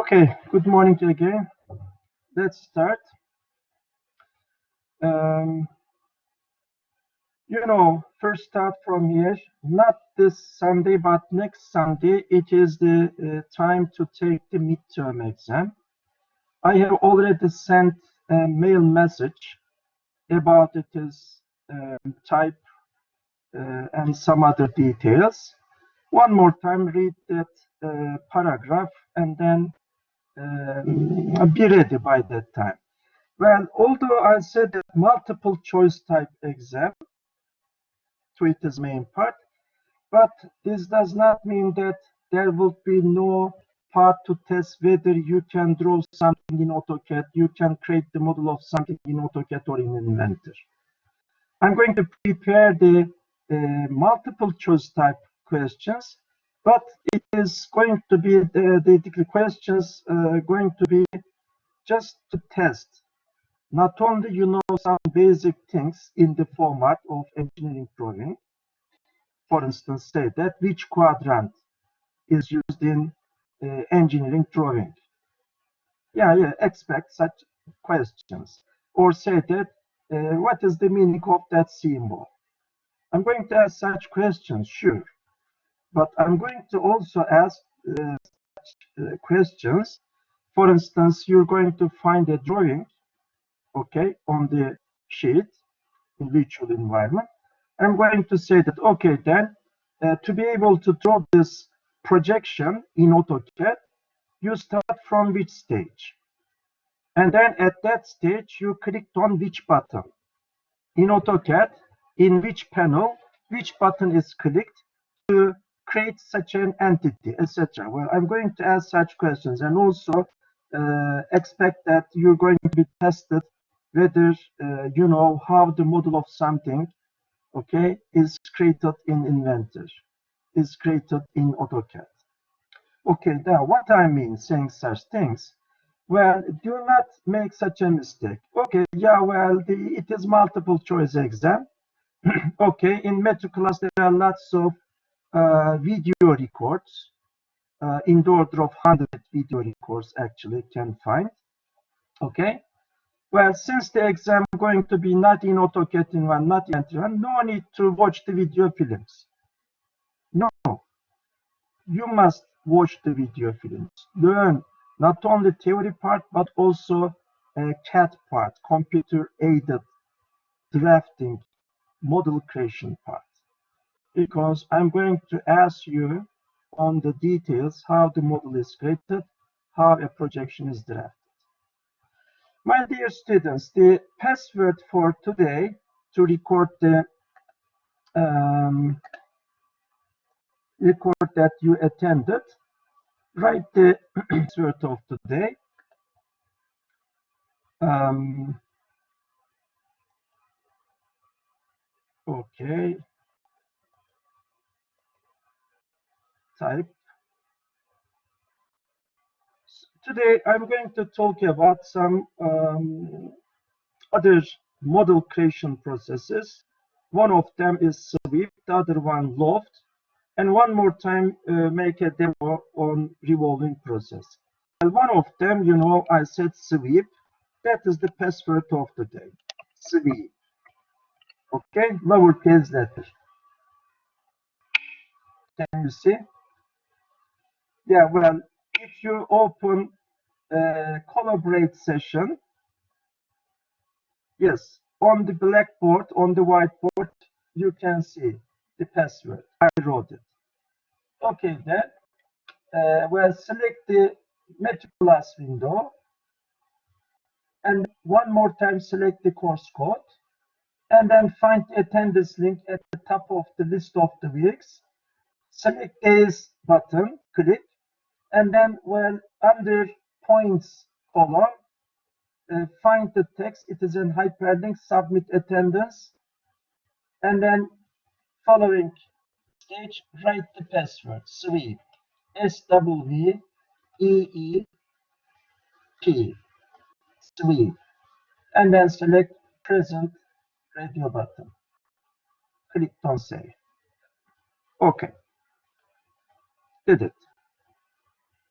Okay, good morning again. Let's start. First start from here. Not this Sunday, but next Sunday. It is the time to take the midterm exam. I have already sent a mail message about its type and some other details. One more time, read that paragraph and then be ready by that time. Well, although I said that multiple choice type exam to its main part, but this does not mean that there will be no part to test whether you can draw something in AutoCAD, you can create the model of something in AutoCAD or in Inventor. I'm going to prepare the multiple choice type questions, but it is going to be the questions going to be just to test. Not only you know some basic things in the format of engineering drawing, for instance, say that which quadrant is used in engineering drawing. Yeah, expect such questions. Or say that what is the meaning of that symbol? I'm going to ask such questions, sure. But I'm going to also ask such questions. For instance, you're going to find a drawing, okay, on the sheet in virtual environment. I'm going to say that, okay, then to be able to draw this projection in AutoCAD, you start from which stage? And then at that stage, you clicked on which button? In AutoCAD, in which panel, which button is clicked to create such an entity, etc. Well, I'm going to ask such questions and also expect that you're going to be tested whether you know how the model of something, okay, is created in Inventor, is created in AutoCAD. Okay, now what I mean saying such things, well, do not make such a mistake. Okay, yeah, well, it is multiple choice exam. Okay, in MECH class there are lots of video records, in the order of 100 video records actually can find. Okay, well, since the exam is going to be not in AutoCAD in one, not in Inventor, no need to watch the video films. No, you must watch the video films. Learn not only theory part, but also CAD part, computer-aided drafting, model creation part. Because I'm going to ask you on the details how the model is created, how a projection is drafted. My dear students, the password for today to record the record that you attended, write the password of today. Okay. Type. Today I'm going to talk about some other model creation processes. One of them is sweep, the other one loft, and one more time make a demo on revolving process. And one of them, you know, I said sweep. That is the password of the day. Sweep. Okay, lowercase letter. Can you see? Yeah, well, if you open collaborate session, yes, on the blackboard, on the whiteboard, you can see the password. I wrote it. Okay, then, well, select the MECH class window, and one more time select the course code, and then find the attendance link at the top of the list of the weeks. Select this button, click, and then, well, under points column, find the text. It is in hyperlink, submit attendance, and then following stage, write the password, sweep, SWEEP, sweep, and then select present radio button. Click on save. Okay, did it.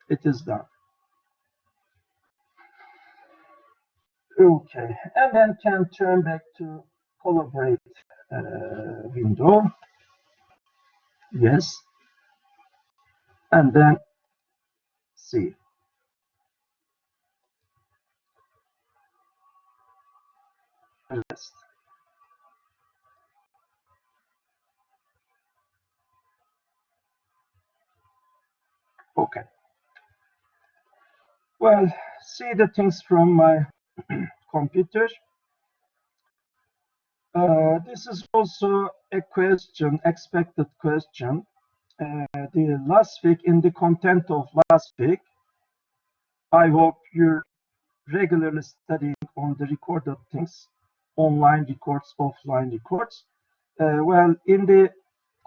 It is done. Okay, and then can turn back to collaborate window. Yes, and then see. Rest. Okay. Well, see the things from my computer. This is also a question, expected question. The last week, in the content of last week, I hope you're regularly studying on the recorded things, online records, offline records. Well, in the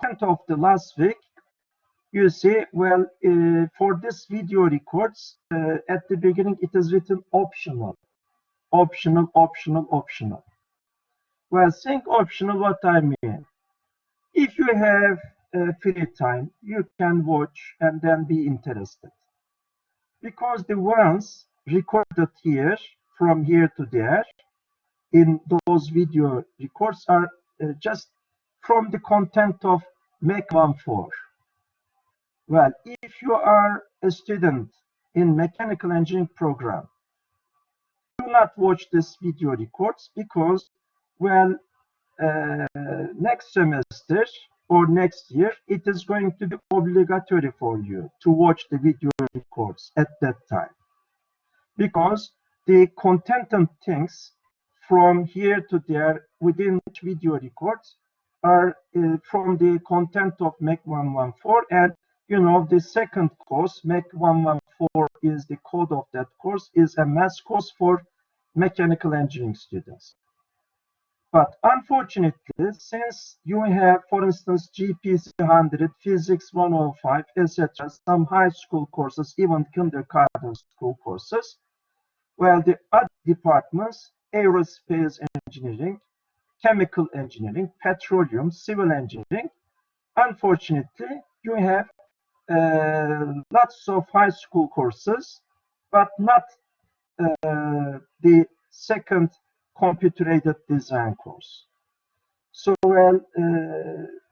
content of the last week, you see, well, for this video records, at the beginning, it is written optional, optional, optional, optional. Well, saying optional, what I mean, if you have free time, you can watch and then be interested. Because the ones recorded here, from here to there, in those video records are just from the content of MECH 1.4. Well, if you are a student in mechanical engineering program, do not watch this video records because, well, next semester or next year, it is going to be obligatory for you to watch the video records at that time. Because the content and things from here to there within video records are from the content of MECH 1.1.4, and you know the second course, MECH 1.1.4, is the code of that course, is a mass course for mechanical engineering students. But unfortunately, since you have, for instance, GPC 100, Physics 105, etc., some high school courses, even kindergarten school courses, well, the other departments, aerospace engineering, chemical engineering, petroleum, civil engineering, unfortunately, you have lots of high school courses, but not the second computer-aided design course. So, well,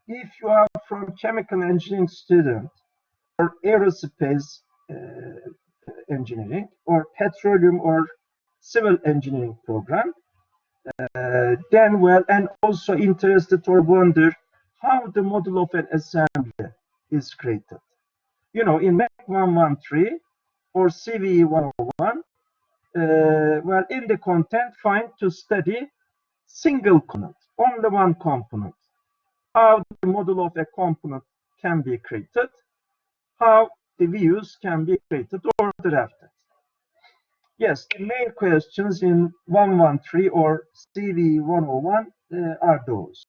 if you are from chemical engineering student or aerospace engineering or petroleum or civil engineering program, then well, and also interested or wonder how the model of an assembly is created. You know, in MECH 1.1.3 or CVE 101, well, in the content, find to study single component, only one component. How the model of a component can be created, how the views can be created or drafted. Yes, the main questions in 113 or CV 101 are those.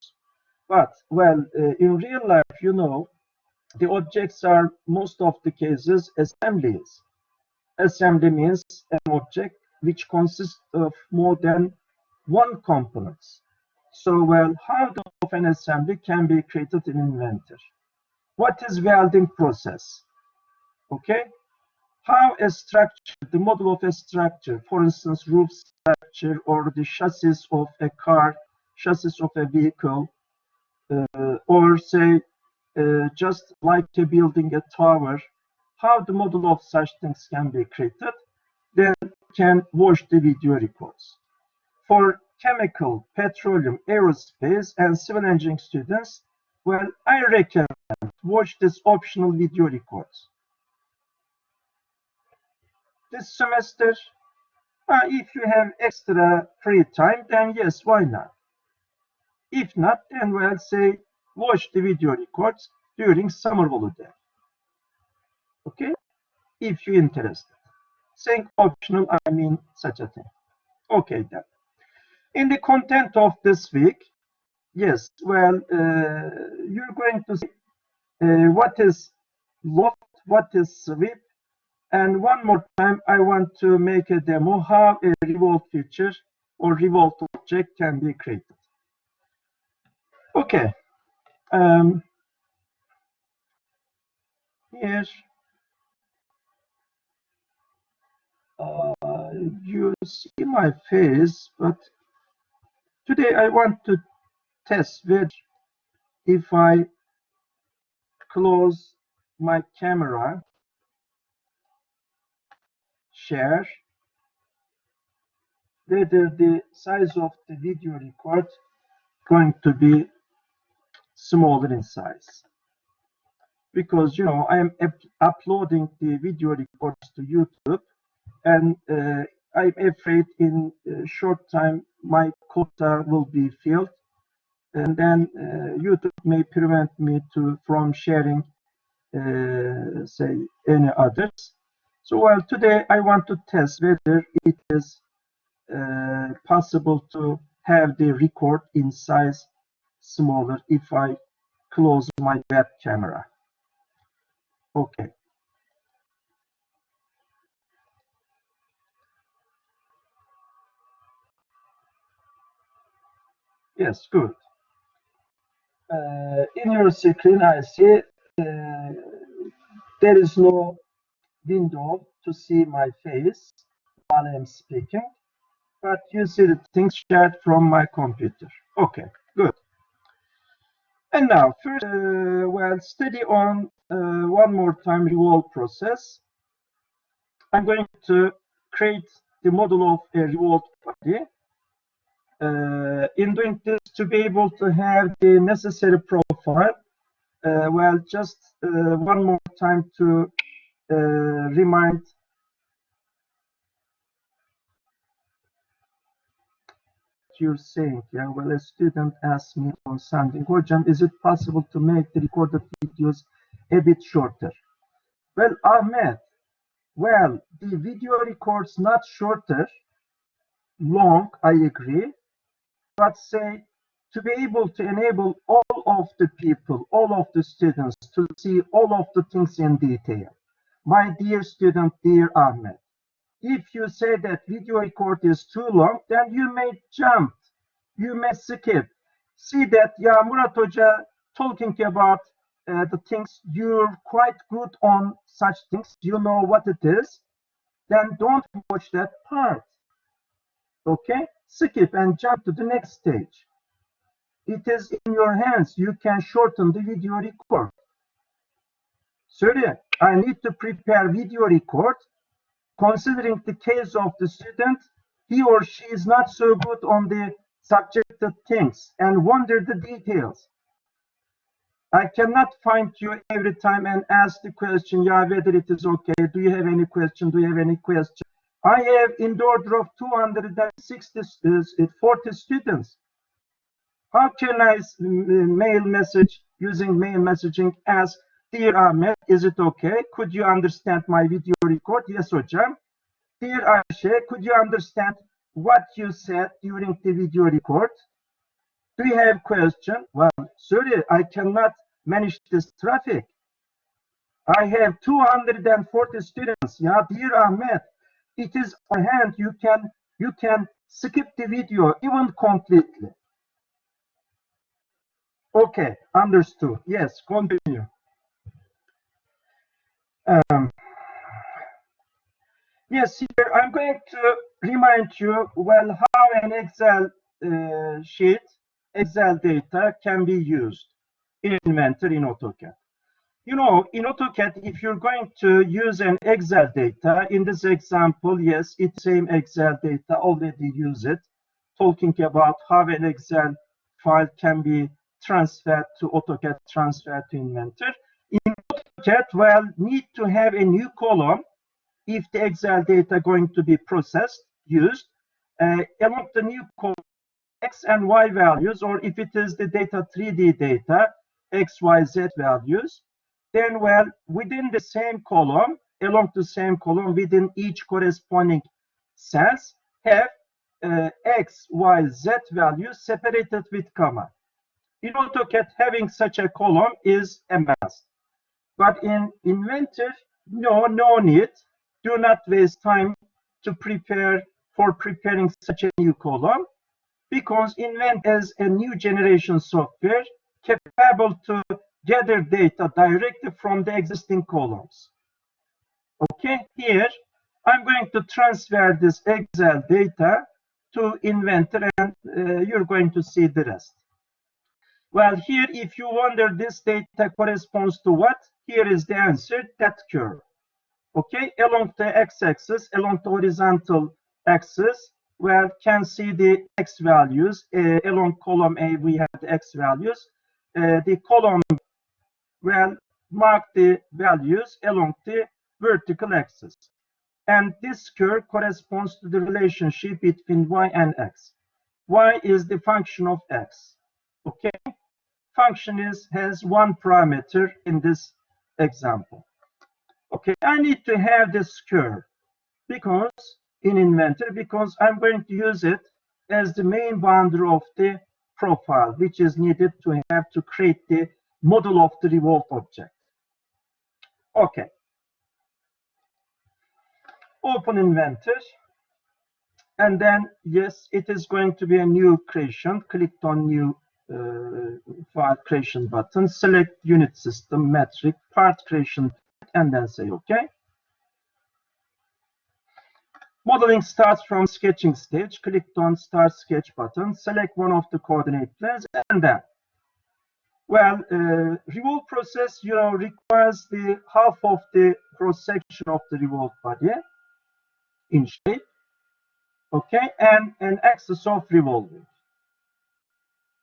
But, well, in real life, you know, the objects are, most of the cases, assemblies. Assembly means an object which consists of more than one component. So, well, how of an assembly can be created in Inventor? What is welding process? Okay, how a structure, the model of a structure, for instance, roof structure or the chassis of a car, chassis of a vehicle, or say just like a building a tower, how the model of such things can be created, then can watch the video records. For chemical, petroleum, aerospace, and civil engineering students, well, I recommend watch this optional video records. This semester, if you have extra free time, then yes, why not? If not, then well, say, watch the video records during summer holiday. Okay? If you're interested. Saying optional, I mean such a thing. Okay, then. In the content of this week, yes, well, you're going to see what is loft, what is sweep, and one more time, I want to make a demo how a revolved feature or revolved object can be created. Okay. Here, you see my face, but today I want to test whether if I close my camera, share, whether the size of the video record going to be smaller in size. Because, you know, I am uploading the video records to YouTube, and I'm afraid in a short time my quota will be filled, and then YouTube may prevent me from sharing, say, any others. So, well, today I want to test whether it is possible to have the record in size smaller if I close my web camera. Okay. Yes, good. In your screen, I see there is no window to see my face while I'm speaking, but you see the things shared from my computer. Okay, good. And now, first, well, study on one more time revolve process. I'm going to create the model of a revolved body. In doing this, to be able to have the necessary profile, well, just one more time to remind you're saying, yeah, well, a student asked me on Sunday, Hocam, is it possible to make the recorded videos a bit shorter? Well, Ahmed, well, the video records not shorter, long, I agree, but say to be able to enable all of the people, all of the students to see all of the things in detail. My dear student, dear Ahmed, if you say that video record is too long, then you may jump, you may skip. See that, yeah, Murat Hoca talking about the things, you're quite good on such things, you know what it is, then don't watch that part. Okay, skip and jump to the next stage. It is in your hands. You can shorten the video record. Sorry, I need to prepare video record. Considering the case of the student, he or she is not so good on the subjective things and wonder the details. I cannot find you every time and ask the question, yeah, whether it is okay. Do you have any question? Do you have any question? I have in the order of 240 students. How can I mail message using mail messaging as, dear Ahmed, is it okay? Could you understand my video record? Yes, Hocam. Dear Ayşe, could you understand what you said during the video record? Do you have question? Well, sorry, I cannot manage this traffic. I have 240 students. Yeah, dear Ahmed, it is on hand. You can skip the video even completely. Okay, understood. Yes, continue. Yes, here I'm going to remind you, well, how an Excel sheet, Excel data can be used in Inventor in AutoCAD. You know, in AutoCAD, if you're going to use an Excel data, in this example, yes, it's same Excel data, already use it, talking about how an Excel file can be transferred to AutoCAD, transferred to Inventor. In AutoCAD, well, need to have a new column if the Excel data going to be processed, used, along the new column, X and Y values, or if it is the data 3D data, X, Y, Z values, then, well, within the same column, along the same column, within each corresponding cells, have X, Y, Z values separated with comma. In AutoCAD, having such a column is a must. But in Inventor, no need. Do not waste time to prepare for preparing such a new column, because Inventor is a new generation software capable to gather data directly from the existing columns. Okay, here I'm going to transfer this Excel data to Inventor, and you're going to see the rest. Well, here, if you wonder this data corresponds to what, here is the answer, that curve. Okay, along the x-axis, along the horizontal axis, well, can see the x values. Along column A, we have the x values. The column, well, mark the values along the vertical axis. And this curve corresponds to the relationship between y and x. Y is the function of x. Okay, function has one parameter in this example. Okay, I need to have this curve because in Inventor, because I'm going to use it as the main boundary of the profile, which is needed to have to create the model of the revolved object. Okay, open Inventor, and then yes, it is going to be a new creation. Click on new file creation button, select unit system, metric, part creation, and then say okay. Modeling starts from sketching stage. Click on Start Sketch button. Select one of the coordinate planes, and then, well, revolve process, requires the half of the cross section of the revolved body in shape, okay, and an axis of revolving.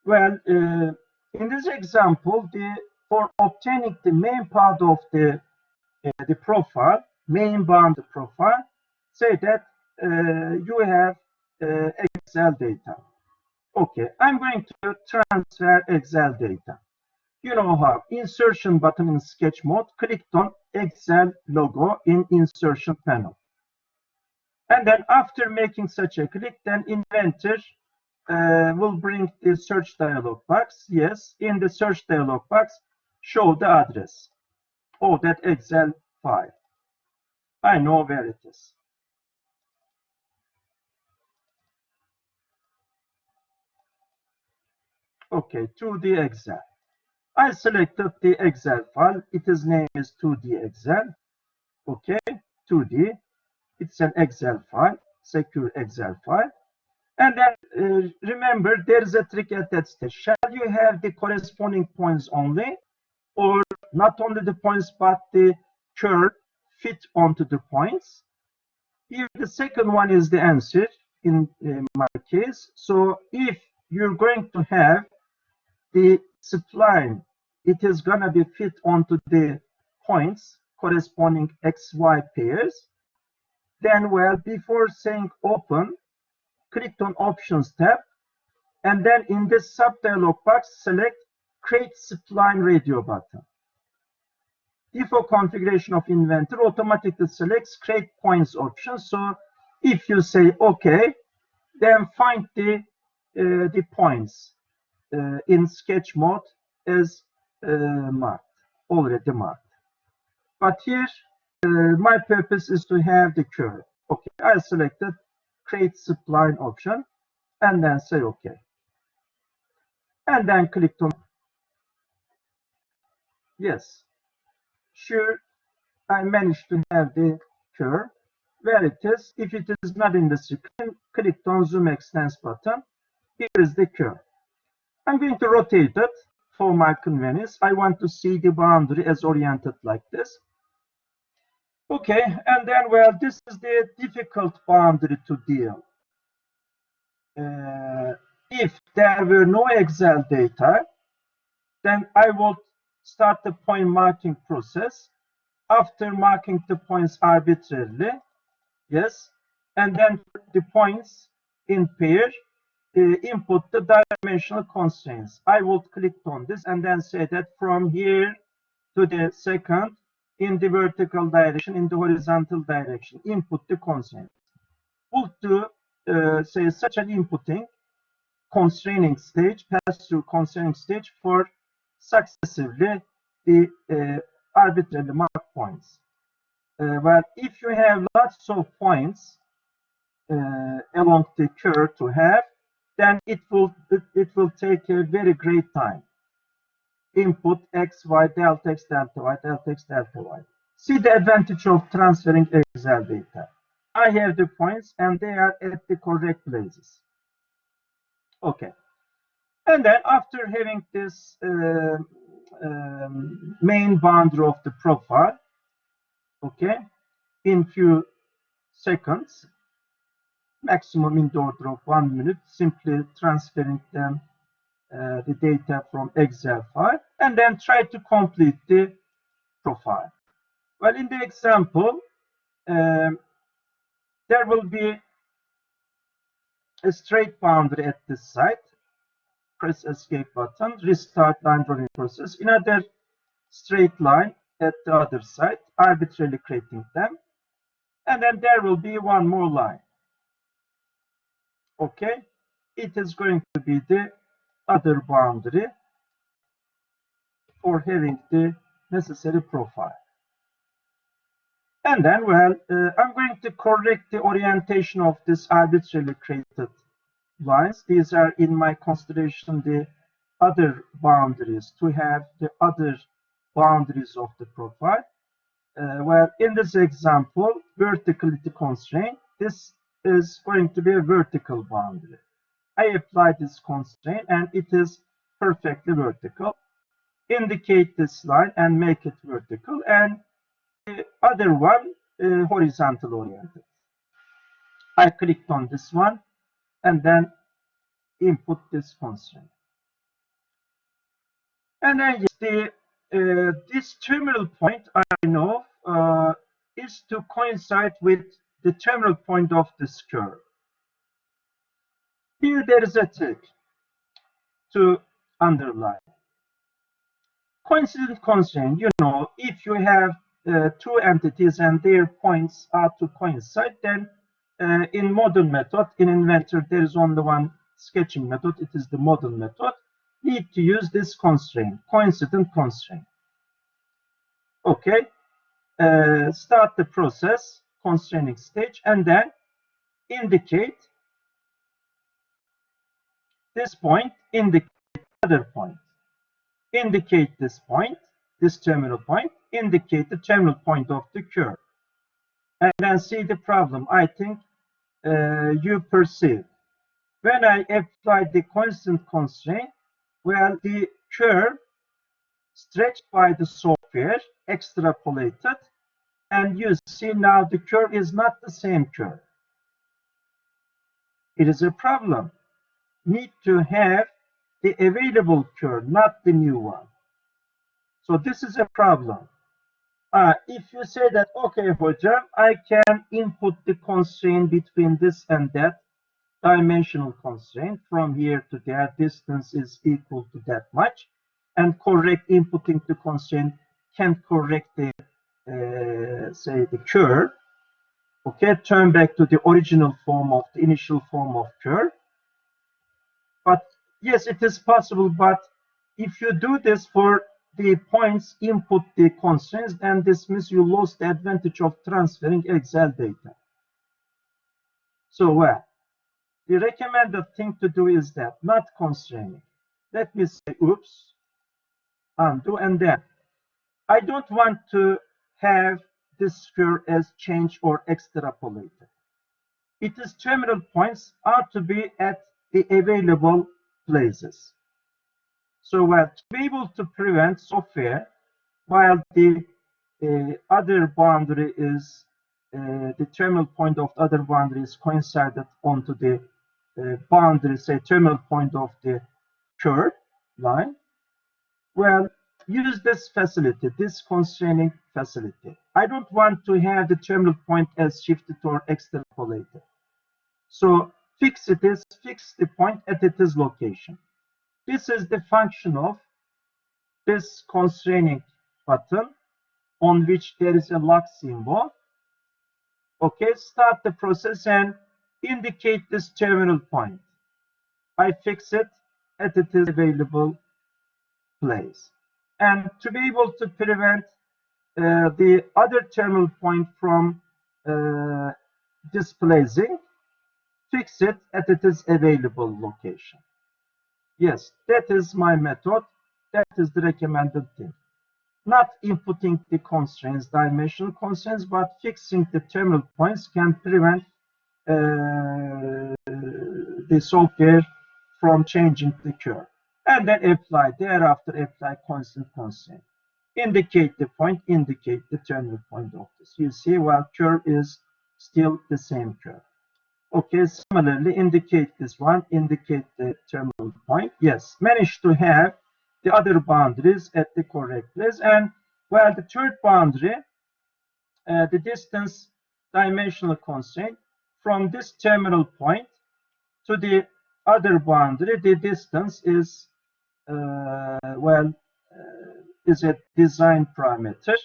Well, in this example, for obtaining the main part of the profile, main boundary profile, say that you have Excel data. Okay, I'm going to transfer Excel data. You know how. Insertion button in sketch mode. Click on Excel logo in insertion panel. And then after making such a click, then Inventor will bring the search dialog box. Yes, in the search dialog box, show the address of that Excel file. I know where it is. Okay, 2D Excel. I selected the Excel file. Its name is 2D Excel. Okay, 2D. It's an Excel file, secure Excel file. And then remember, there is a trick at that stage. Shall you have the corresponding points only, or not only the points, but the curve fit onto the points? Here, the second one is the answer in my case. So if you're going to have the spline, it is going to be fit onto the points corresponding XY pairs. Then, well, before saying open, click on Options tab, and then in this sub dialog box, select Create Spline Radio button. Default configuration of Inventor automatically selects Create Points option. So if you say OK, then find the points in sketch mode as marked, already marked. But here, my purpose is to have the curve. Okay, I selected Create Spline option, and then say OK. And then click on yes. Sure, I managed to have the curve. Where it is, if it is not in the screen, click on Zoom Extends button. Here is the curve. I'm going to rotate it for my convenience. I want to see the boundary as oriented like this. Okay, and then, well, this is the difficult boundary to deal. If there were no Excel data, then I will start the point marking process. After marking the points arbitrarily, yes, and then the points in pair, input the dimensional constraints. I will click on this and then say that from here to the second, in the vertical direction, in the horizontal direction, input the constraints. We'll do, say, such an inputting constraining stage, pass-through constraining stage for successively the arbitrarily marked points. Well, if you have lots of points along the curve to have, then it will take a very great time. Input x, y, delta x, delta y, delta x, delta y. See the advantage of transferring Excel data. I have the points and they are at the correct places. Okay. And then after having this main boundary of the profile, okay, in few seconds, maximum in the order of 1 minute, simply transferring them the data from Excel file, and then try to complete the profile. Well, in the example, there will be a straight boundary at this side. Press escape button, restart line drawing process. Another straight line at the other side, arbitrarily creating them. And then there will be one more line. Okay, it is going to be the other boundary for having the necessary profile. And then, well, I'm going to correct the orientation of this arbitrarily created lines. These are in my consideration the other boundaries, to have the other boundaries of the profile. Well, in this example, verticality constraint, this is going to be a vertical boundary. I apply this constraint and it is perfectly vertical. Indicate this line and make it vertical, and the other one horizontal oriented. I clicked on this one and then input this constraint. And then this terminal point, I know, is to coincide with the terminal point of this curve. Here there is a trick to underline. Coincident constraint, you know, if you have two entities and their points are to coincide, then in model method, in Inventor, there is only one sketching method. It is the model method. Need to use this constraint, coincident constraint. Okay, start the process, constraining stage, and then indicate this point, indicate other point. Indicate this point, this terminal point, indicate the terminal point of the curve. And then see the problem. I think you perceive. When I apply the constant constraint, well, the curve stretched by the software extrapolated, and you see now the curve is not the same curve. It is a problem. Need to have the available curve, not the new one. So this is a problem. If you say that, okay, hocam, I can input the constraint between this and that, dimensional constraint from here to there, distance is equal to that much, and correct inputting the constraint can correct the, say, the curve. Okay, turn back to the original form of the initial form of curve. But yes, it is possible, but if you do this for the points input the constraints, then this means you lost the advantage of transferring Excel data. So well, the recommended thing to do is that, not constraining. Let me say, oops, undo, and then I don't want to have this curve as change or extrapolated. It is terminal points are to be at the available places. So to be able to prevent software while the other boundary is the terminal point of the other boundary is coincided onto the boundary, say terminal point of the curve line. Well, use this facility, this constraining facility. I don't want to have the terminal point as shifted or extrapolated. So fix the point at its location. This is the function of this constraining button on which there is a lock symbol. Okay, start the process and indicate this terminal point. I fix it at its available place. And to be able to prevent the other terminal point from displacing, fix it at its available location. Yes, that is my method. That is the recommended thing. not inputting the constraints, dimensional constraints, but fixing the terminal points can prevent the software from changing the curve. And then apply, thereafter apply constant constraint. Indicate the point, indicate the terminal point of this. You see, well, curve is still the same curve. Okay, similarly, indicate this one, indicate the terminal point. Yes, manage to have the other boundaries at the correct place. And well, the third boundary, the distance dimensional constraint from this terminal point to the other boundary, the distance is is a design parameter.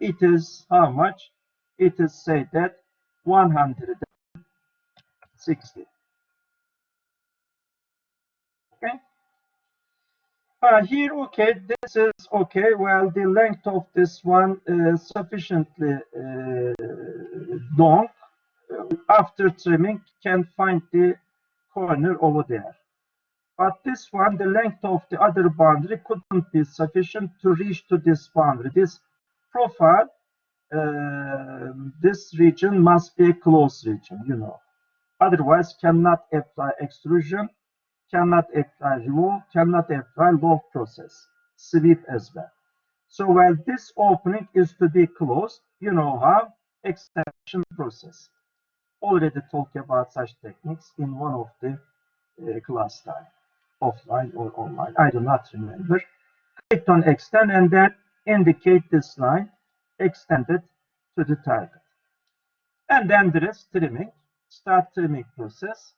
It is how much? It is say that 160. Okay. Here, okay, this is okay. Well, the length of this one is sufficiently long. After trimming, can find the corner over there. But this one, the length of the other boundary couldn't be sufficient to reach to this boundary. This profile, this region must be a closed region, you know. Otherwise, cannot apply extrusion, cannot apply revolve, cannot apply loft process, sweep as well. So while this opening is to be closed, you know how, extension process. Already talked about such techniques in one of the class time, offline or online, I do not remember. Click on extend and then indicate this line extended to the target. And then there is trimming, start trimming process,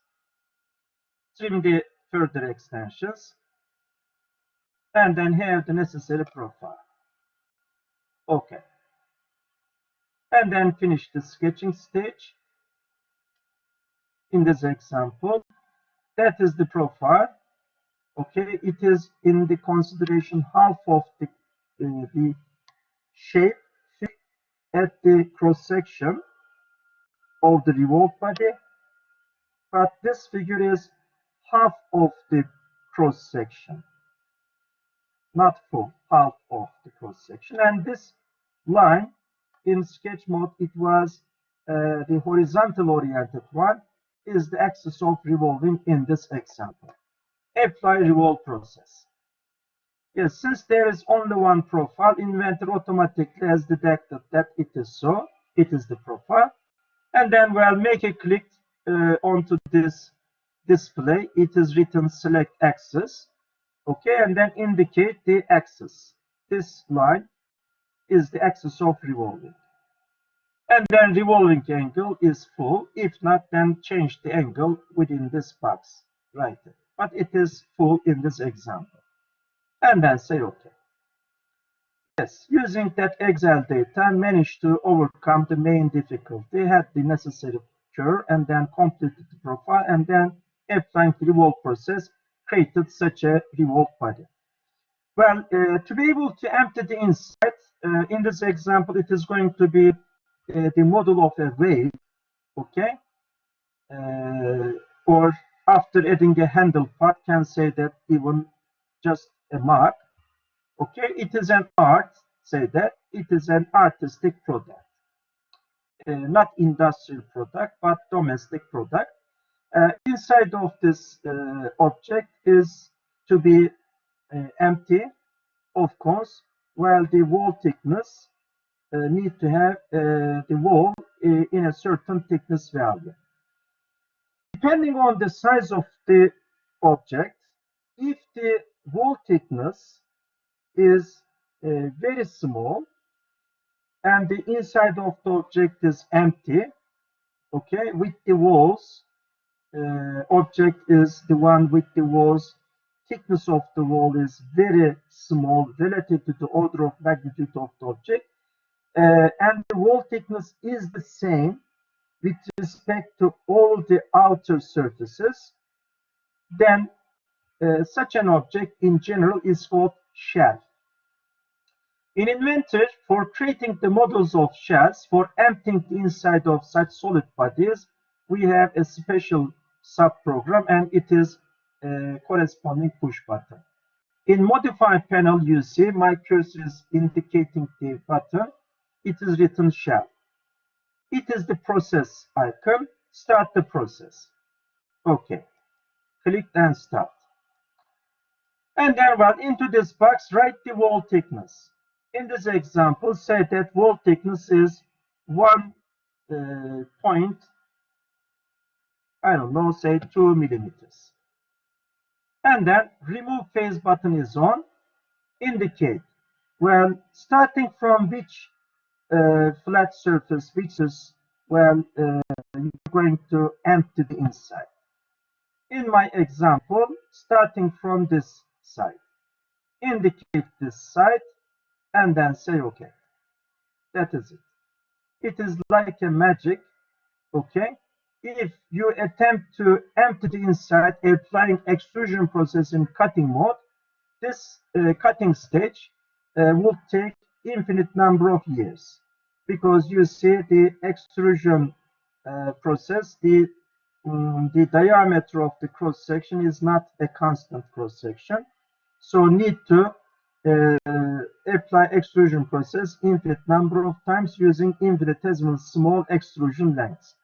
trim the further extensions, and then have the necessary profile. Okay. And then finish the sketching stage. In this example, that is the profile. Okay, it is in the consideration half of the shape at the cross section of the revolved body, but this figure is half of the cross section, not full, half of the cross section. And this line in sketch mode, it was the horizontal oriented one, is the axis of revolving in this example. Apply revolve process. Yes, since there is only one profile, Inventor automatically has detected that it is so. It is the profile. And then we'll make a click onto this display. It is written select axis. Okay, and then indicate the axis. This line is the axis of revolving. And then revolving angle is full. If not, then change the angle within this box. Right. But it is full in this example. And then say OK. Yes, using that Excel data, managed to overcome the main difficulty, had the necessary curve, and then completed the profile, and then applying the revolve process, created such a revolved body. Well, to be able to empty the inside, in this example, it is going to be the model of a wave, okay? Or after adding a handle part, can say that even just a mark. Okay, it is an art, say that, it is an artistic product. Not industrial product, but domestic product. Inside of this object is to be empty, of course, while the wall thickness need to have the wall in a certain thickness value. Depending on the size of the object, if the wall thickness is very small and the inside of the object is empty, okay, with the walls, object is the one with the walls, thickness of the wall is very small relative to the order of magnitude of the object, and the wall thickness is the same with respect to all the outer surfaces, then such an object in general is called shell. In Inventor, for creating the models of shells, for emptying the inside of such solid bodies, we have a special subprogram, and it is a corresponding push button. In modify panel, you see my cursor is indicating the button. It is written shell. It is the process icon. Start the process. Okay. Click and start. And then, well, into this box, write the wall thickness. In this example, say that wall thickness is 1 point, I don't know, say 2 millimeters. And then remove face button is on. Indicate, well, starting from which flat surface, which is, well, you're going to empty the inside. In my example, starting from this side. Indicate this side and then say OK. That is it. It is like a magic, okay? If you attempt to empty the inside applying extrusion process in cutting mode, this cutting stage will take infinite number of years, because you see the extrusion process, the diameter of the cross section is not a constant cross section, so need to apply extrusion process infinite number of times using infinitesimal small extrusion lengths.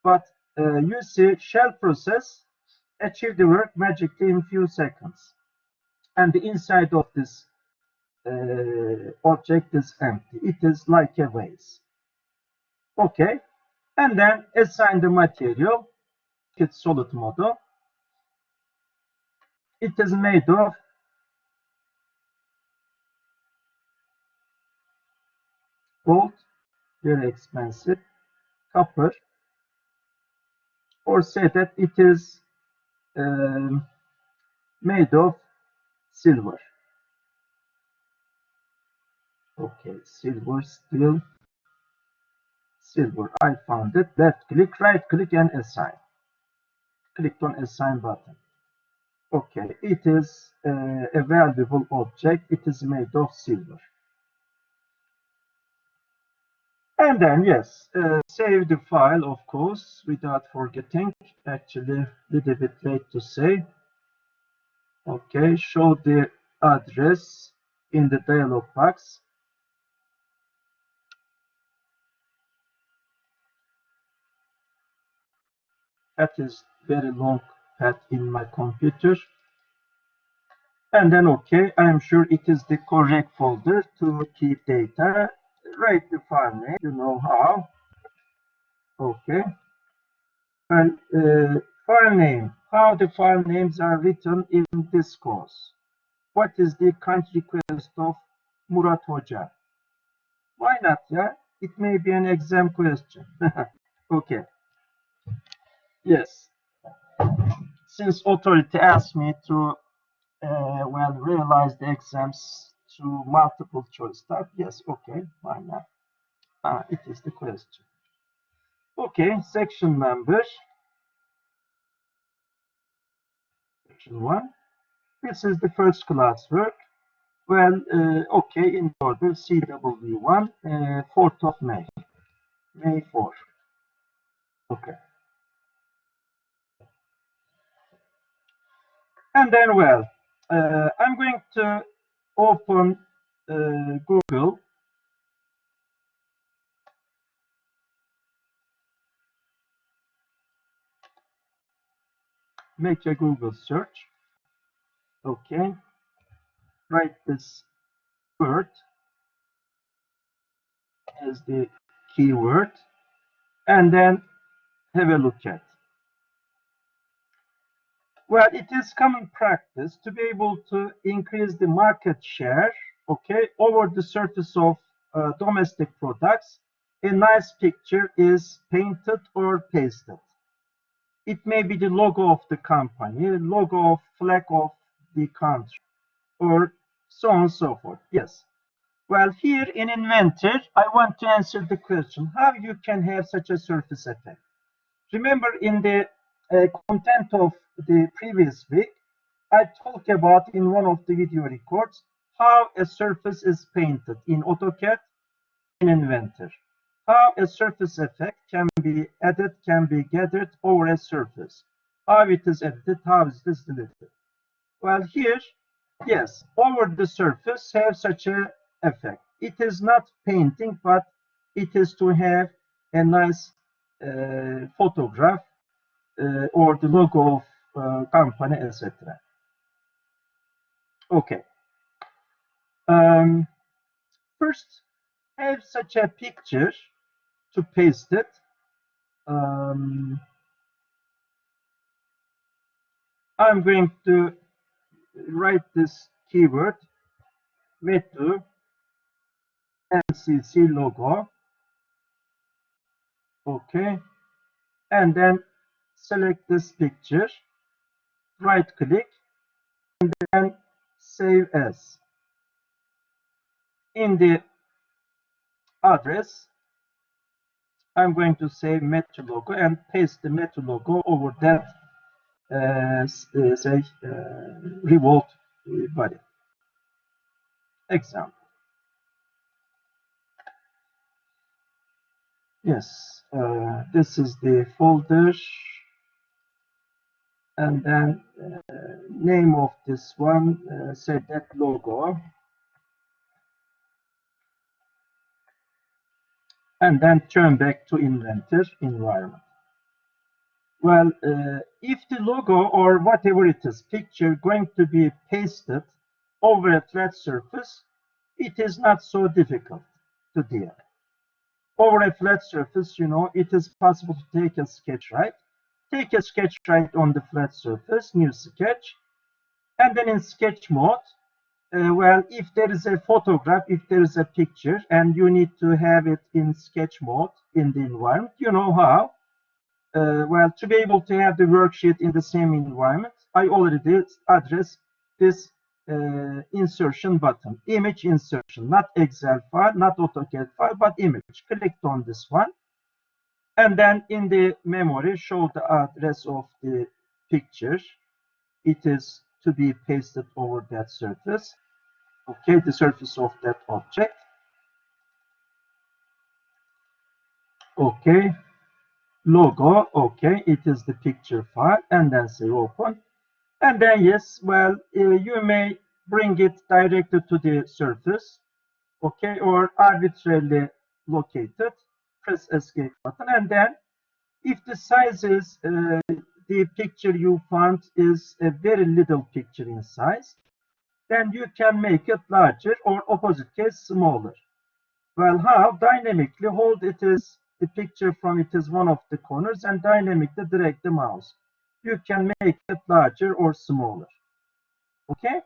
But you see shell process achieve the work magically in few seconds, and the inside of this object is empty. It is like a vase. Okay, and then assign the material. It's solid model. It is made of gold, very expensive, copper, or say that it is made of silver. Okay, silver, steel, silver. I found it. Left click, right click, and assign. Click on assign button. Okay, it is a valuable object. It is made of silver. And then, yes, save the file, of course, without forgetting. Actually, a little bit late to say. Okay, show the address in the dialog box. That is very long path in my computer. And then, okay, I am sure it is the correct folder to keep data. Write the file name, you know how. Okay. And file name, how the file names are written in this course. What is the kind request of Murat Hoca? Why not, yeah? It may be an exam question. Okay. Yes. Since authority asked me to well, realize the exams through multiple choice type, yes, okay, why not? It is the question. Okay, section number. Section 1. This is the first class work. Well, okay, in order, CW1, 4th of May, May 4. Okay. And then, well, I'm going to open Google. Make a Google search. Okay. Write this word as the keyword, and then have a look at. Well, it is common practice to be able to increase the market share, okay, over the surface of domestic products. A nice picture is painted or pasted. It may be the logo of the company, logo of flag of the country, or so on and so forth. Yes. Well, here in Inventor, I want to answer the question, how you can have such a surface effect. Remember, in the content of the previous week, I talked about in one of the video records how a surface is painted in AutoCAD in Inventor. How a surface effect can be added, can be gathered over a surface. How it is edited, how it is deleted. Well, here Yes, over the surface have such a effect. It is not painting, but it is to have a nice photograph or the logo of company, etc. Okay. Um, First, have such a picture to paste it. Um, I'm going to write this keyword Metu NCC logo. Okay. And then select this picture, right click, and save as. In the address, I'm going to say MECH logo and paste the MECH logo over that say revolved body. Example. Yes, this is the folder, and then name of this one, say that logo, and then turn back to Inventor environment. Well, if the logo or whatever it is, picture going to be pasted over a flat surface, it is not so difficult to deal. Over a flat surface, it is possible to take a sketch, right? Take a sketch right on the flat surface, new sketch, and then in sketch mode, well, if there is a photograph, if there is a picture, and you need to have it in sketch mode in the environment, you know how. Well, to be able to have the worksheet in the same environment, I already addressed this insertion button, image insertion, not Excel file, not AutoCAD file, but image. Clicked on this one. And then in the memory, show the address of the picture. It is to be pasted over that surface. Okay, the surface of that object. Okay, logo. Okay, it is the picture file, and then say open. And then yes, well, you may bring it directly to the surface, okay, or arbitrarily located. Press escape button, and then if the size is the picture you found is a very little picture in size, then you can make it larger or opposite case smaller. Well, how? Dynamically hold it is the picture from it is one of the corners and dynamically drag the mouse. You can make it larger or smaller. Okay?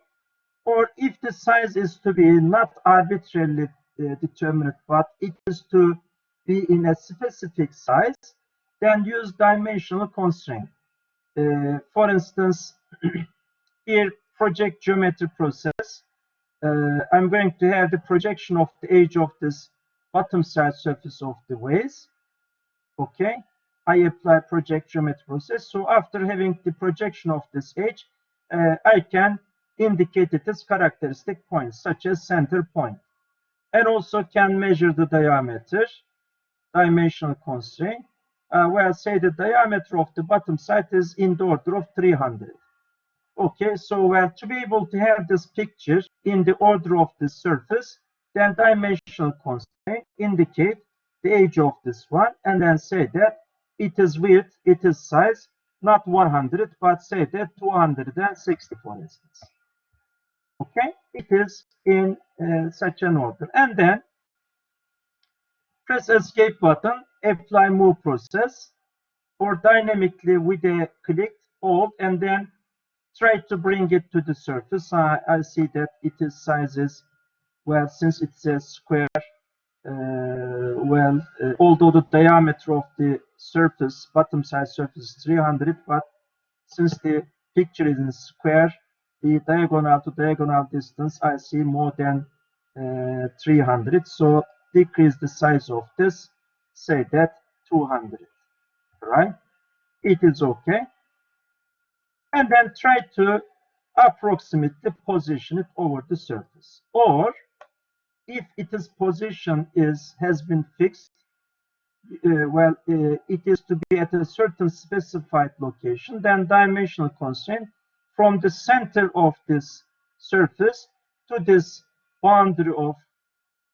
Or if the size is to be not arbitrarily determined, but it is to be in a specific size, then use dimensional constraint. For instance, here project geometry process. I'm going to have the projection of the edge of this bottom side surface of the vase. Okay, I apply project geometry process. So after having the projection of this edge, I can indicate it as characteristic points such as center point, and also can measure the diameter, dimensional constraint. Where say the diameter of the bottom side is in the order of 300. Okay, so to be able to have this picture in the order of the surface, then dimensional constraint indicate the edge of this one, and then say that it is width, it is size, not 100, but say that 260, for instance. Okay, it is in such an order. And then press escape button, apply move process, or dynamically with a click, hold, and then try to bring it to the surface. I see that it is sizes, well, since it's a square, although the diameter of the surface, bottom side surface is 300, but since the picture is in square, the diagonal to diagonal distance, I see more than 300. So decrease the size of this, say that 200, right? It is okay. And then try to approximately position it over the surface. Or if its position has been fixed, it is to be at a certain specified location, then dimensional constraint from the center of this surface to this boundary of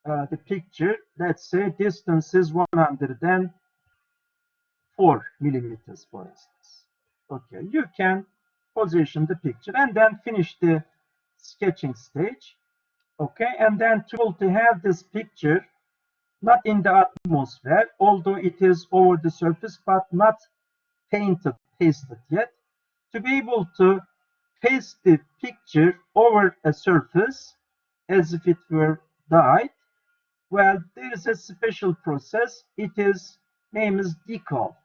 the picture. Let's say distance is 104 millimeters, for instance. Okay, you can position the picture and then finish the sketching stage. Okay, and then to have this picture not in the atmosphere, although it is over the surface, but not pasted yet. To be able to paste the picture over a surface as if it were dyed, well, there is a special process. It is name is decal.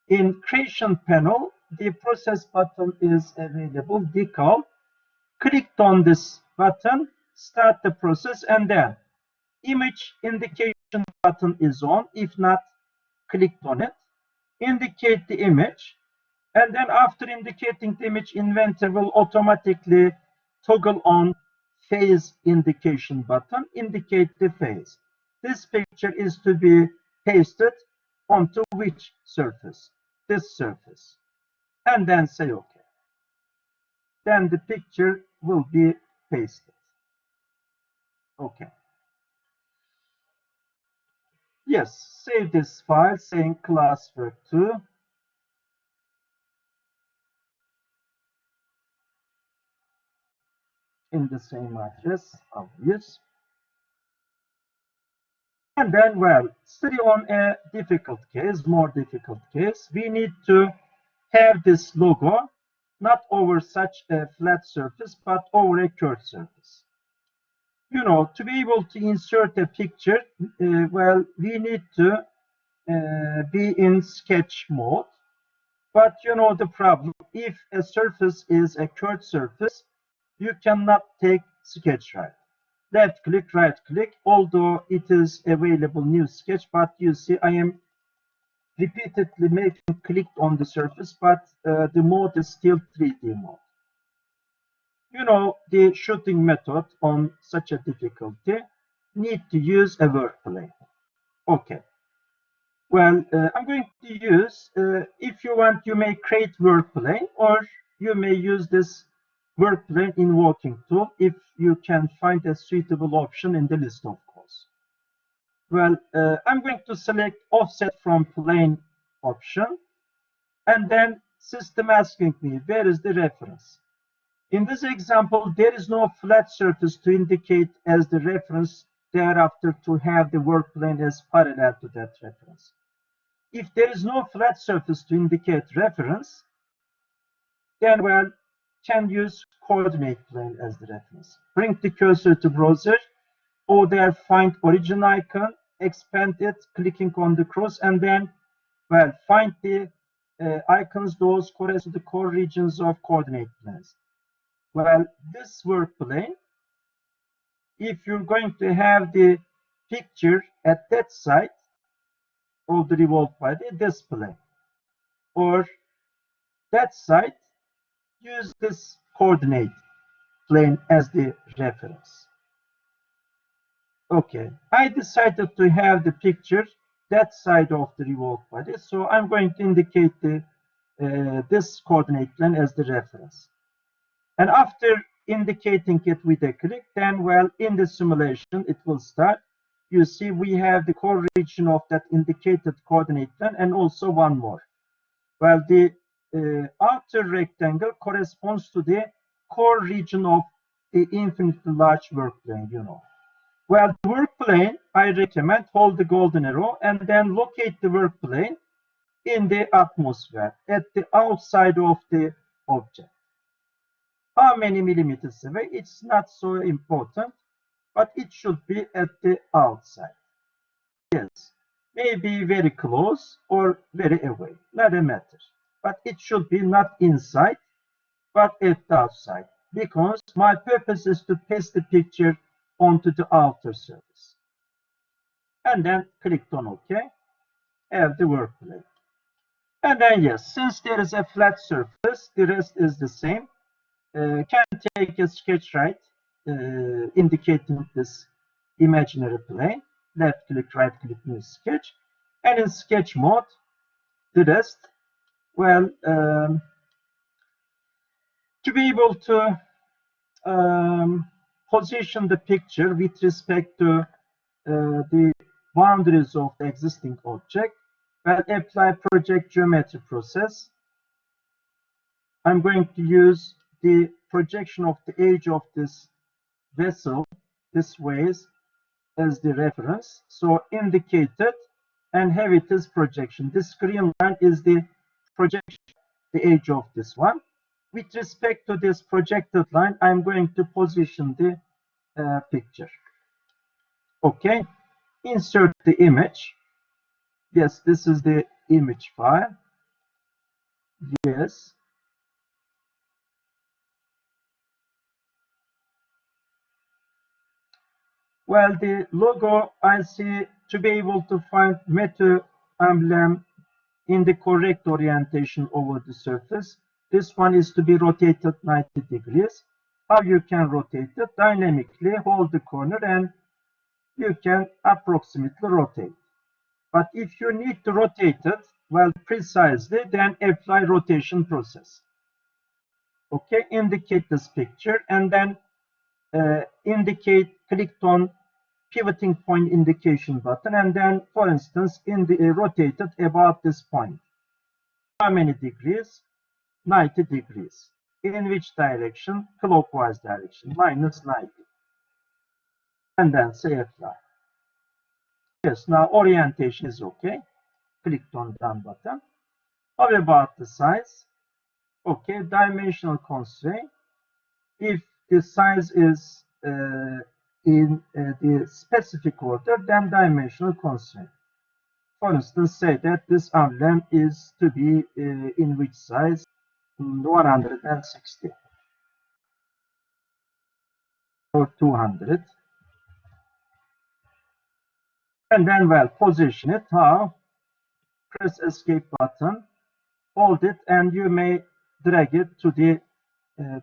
In creation panel, the process button is available, decal. Clicked on this button, start the process, and then image indication button is on. If not, clicked on it. Indicate the image. And then after indicating the image, Inventor will automatically toggle on phase indication button, indicate the phase. This picture is to be pasted onto which surface? This surface. And then say OK. Then the picture will be pasted. OK. Yes, save this file saying classwork2. In the same address, obvious. And then, well, study on a difficult case, more difficult case. We need to have this logo not over such a flat surface, but over a curved surface. You know, to be able to insert a picture, well, we need to be in sketch mode. But you know the problem, if a surface is a curved surface, you cannot take sketch right. Left click, right click, although it is available new sketch, but you see I am repeatedly making clicked on the surface, but the mode is still 3D mode. You know the shooting method on such a difficulty, need to use a work plane. Okay. Well, I'm going to use, if you want, you may create work plane, or you may use this work plane invoking tool if you can find a suitable option in the list, of course. Well, I'm going to select offset from plane option, and then system asking me where is the reference. In this example, there is no flat surface to indicate as the reference, thereafter to have the work plane as parallel to that reference. If there is no flat surface to indicate reference, then well, can use coordinate plane as the reference. Bring the cursor to browser, or there find origin icon, expand it, clicking on the cross, and then well, find the icons, those correspond to the core regions of coordinate planes. Well, this work plane, if you're going to have the picture at that side of the revolved body, this plane, or that side, use this coordinate plane as the reference. Okay, I decided to have the picture that side of the revolved body, so I'm going to indicate the this coordinate plane as the reference. And after indicating it with a click, then well, in the simulation it will start. You see we have the core region of that indicated coordinate plane, and also one more. Well, the outer rectangle corresponds to the core region of the infinitely large work plane, you know. Well, the work plane, I recommend hold the golden arrow and then locate the work plane in the atmosphere at the outside of the object. How many millimeters away? It's not so important, but it should be at the outside. Yes, maybe very close or very away, not a matter. But it should be not inside, but at the outside, because my purpose is to paste the picture onto the outer surface. And then clicked on OK, have the work plane. And then yes, since there is a flat surface, the rest is the same. Can take a sketch right, indicating this imaginary plane. Left click, right click, new sketch. And in sketch mode, the rest, well, to be able to position the picture with respect to the boundaries of the existing object. Well, apply project geometry process. I'm going to use the projection of the edge of this vessel, this vase, as the reference. So indicate it and have it as projection. This green line is the projection, the edge of this one. With respect to this projected line, I'm going to position the picture. Okay, insert the image. Yes, this is the image file. Yes. Well, the logo, I see, to be able to find MECH emblem in the correct orientation over the surface. This one is to be rotated 90 degrees. How you can rotate it? Dynamically hold the corner and you can approximately rotate. But if you need to rotate it, well, precisely, then apply rotation process. Okay, indicate this picture and then clicked on pivoting point indication button, and then, for instance, rotated about this point. How many degrees? 90 degrees. In which direction? Clockwise direction, minus 90. And then say apply. Yes, now orientation is okay. Clicked on done button. How about the size? Okay, dimensional constraint. If the size is in the specific order, then dimensional constraint. For instance, say that this emblem is to be in which size? 160 or 200. And then, well, position it. How? Press escape button, hold it, and you may drag it to the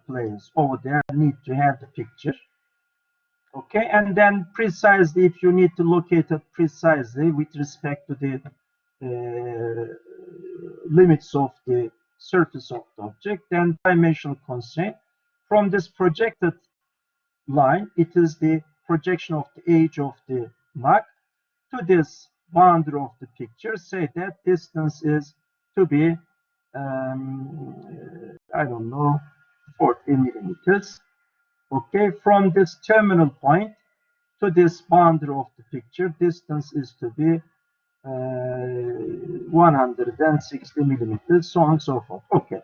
place over there. Need to have the picture. Okay, and then precisely, if you need to locate it precisely with respect to the limits of the surface of the object, then dimensional constraint. From this projected line, it is the projection of the edge of the mug to this boundary of the picture. Say that distance is to be, I don't know, 40 millimeters. Okay, from this terminal point to this boundary of the picture, distance is to be 160 millimeters, so on and so forth. Okay.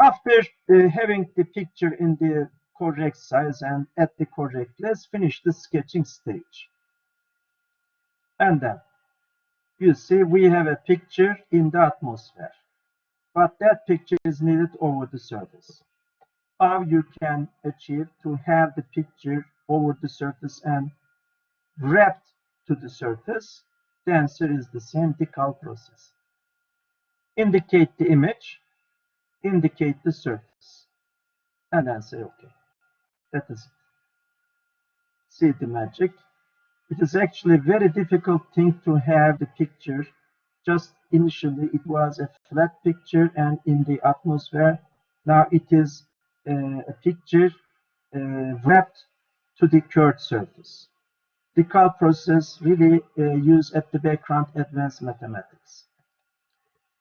After having the picture in the correct size and at the correct, let's finish the sketching stage. And then you see we have a picture in the atmosphere, but that picture is needed over the surface. How you can achieve to have the picture over the surface and wrapped to the surface? The answer is the same decal process. Indicate the image, indicate the surface, and then say OK. That is it. See the magic? It is actually a very difficult thing to have the picture. Just initially it was a flat picture and in the atmosphere. Now it is a picture wrapped to the curved surface. Decal process really use at the background advanced mathematics.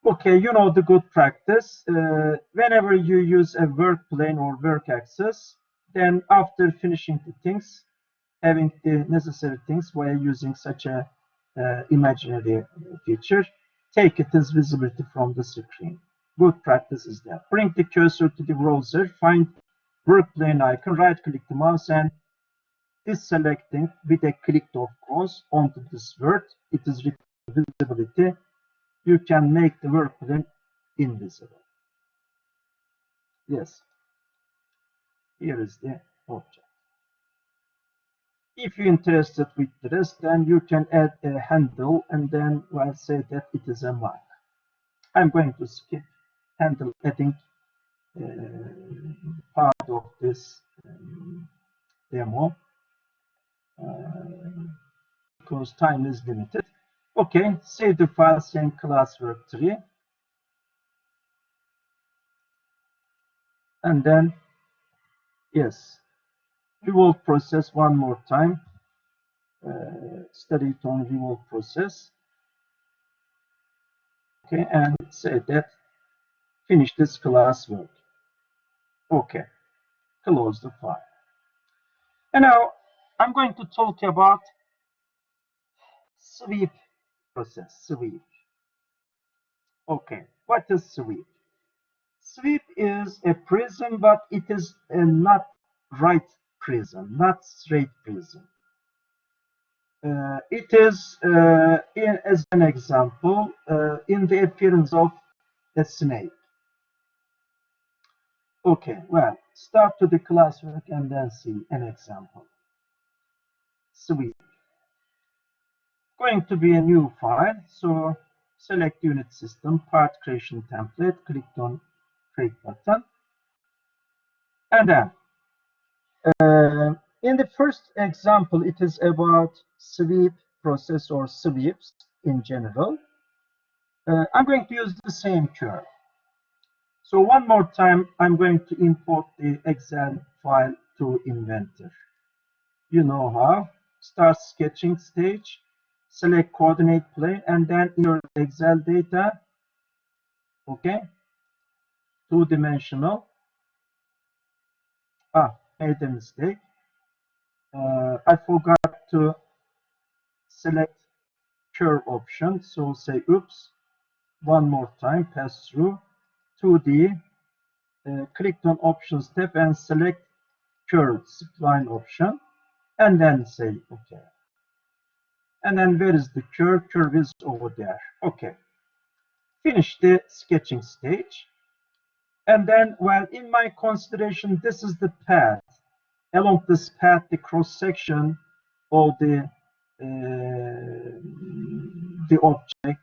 Okay, you know the good practice. Whenever you use a work plane or work axis, then after finishing the things, having the necessary things while using such a imaginary feature, take it as visibility from the screen. Good practice is that. Bring the cursor to the browser, find work plane icon, right click the mouse and deselecting with a click of course onto this word. It is visibility. You can make the work plane invisible. Yes. Here is the object. If you're interested with the rest, then you can add a handle and then I'll say that it is a mark. I'm going to skip handle adding part of this demo because time is limited. Okay, save the file saying class work 3. And then Yes, revolved process one more time. Study it on revolved process. Okay, and say that finish this class work. Okay, close the file. And now I'm going to talk about sweep process. Sweep. Okay, what is sweep? Sweep is a prism, but it is not right prism, not straight prism. It is, as an example, in the appearance of a snake. Okay, well, start to the classwork and then see an example. Sweep. Going to be a new file, so select unit system, part creation template, click on create button, and then in the first example, it is about sweep process or sweeps in general. I'm going to use the same curve. So one more time, I'm going to import the Excel file to Inventor. You know how. Start sketching stage, select coordinate plane, and then in your Excel data, okay, two-dimensional. Made a mistake. I forgot to select curve option. So say oops, one more time, pass through 2D, click on options tab and select curve spline option, and then say okay. And then where is the curve? Curve is over there. Okay. Finish the sketching stage. And then, well, in my consideration, this is the path. Along this path, the cross section of the object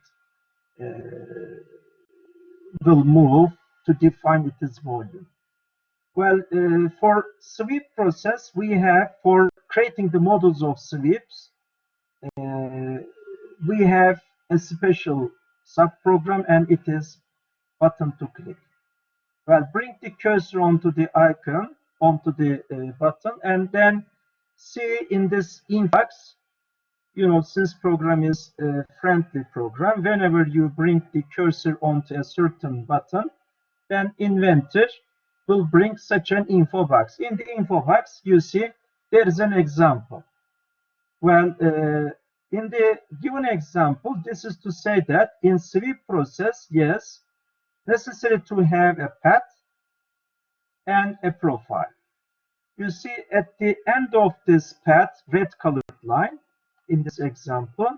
will move to define its volume. Well, for sweep process, we have, for creating the models of sweeps, we have a special subprogram, and it is button to click. Well, bring the cursor onto the icon, onto the button, and then see in this inbox, you know, since program is a friendly program, whenever you bring the cursor onto a certain button, then Inventor will bring such an info box. In the info box, you see there is an example. Well, in the given example, this is to say that in sweep process, yes, necessary to have a path and a profile. You see at the end of this path, red colored line, in this example,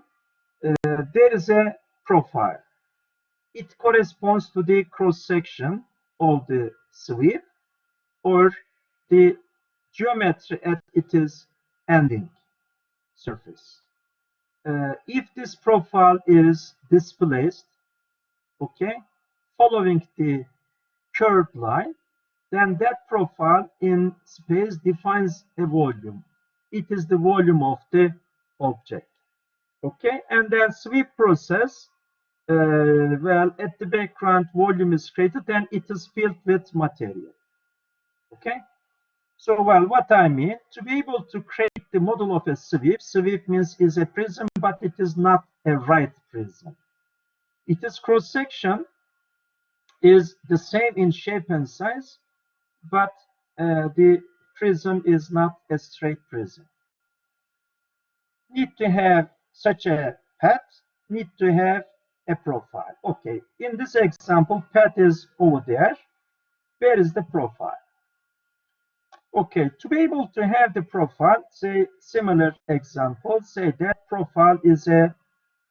there is a profile. It corresponds to the cross section of the sweep or the geometry at its ending surface. If this profile is displaced, okay, following the curved line, then that profile in space defines a volume. It is the volume of the object. Okay, and then sweep process, well, at the background volume is created and it is filled with material. Okay, so well, what I mean, to be able to create the model of a sweep, sweep means is a prism, but it is not a right prism. It is cross section is the same in shape and size, but the prism is not a straight prism. Need to have such a path, need to have a profile. Okay, in this example, path is over there. Where is the profile? Okay, to be able to have the profile, say similar example, say that profile is a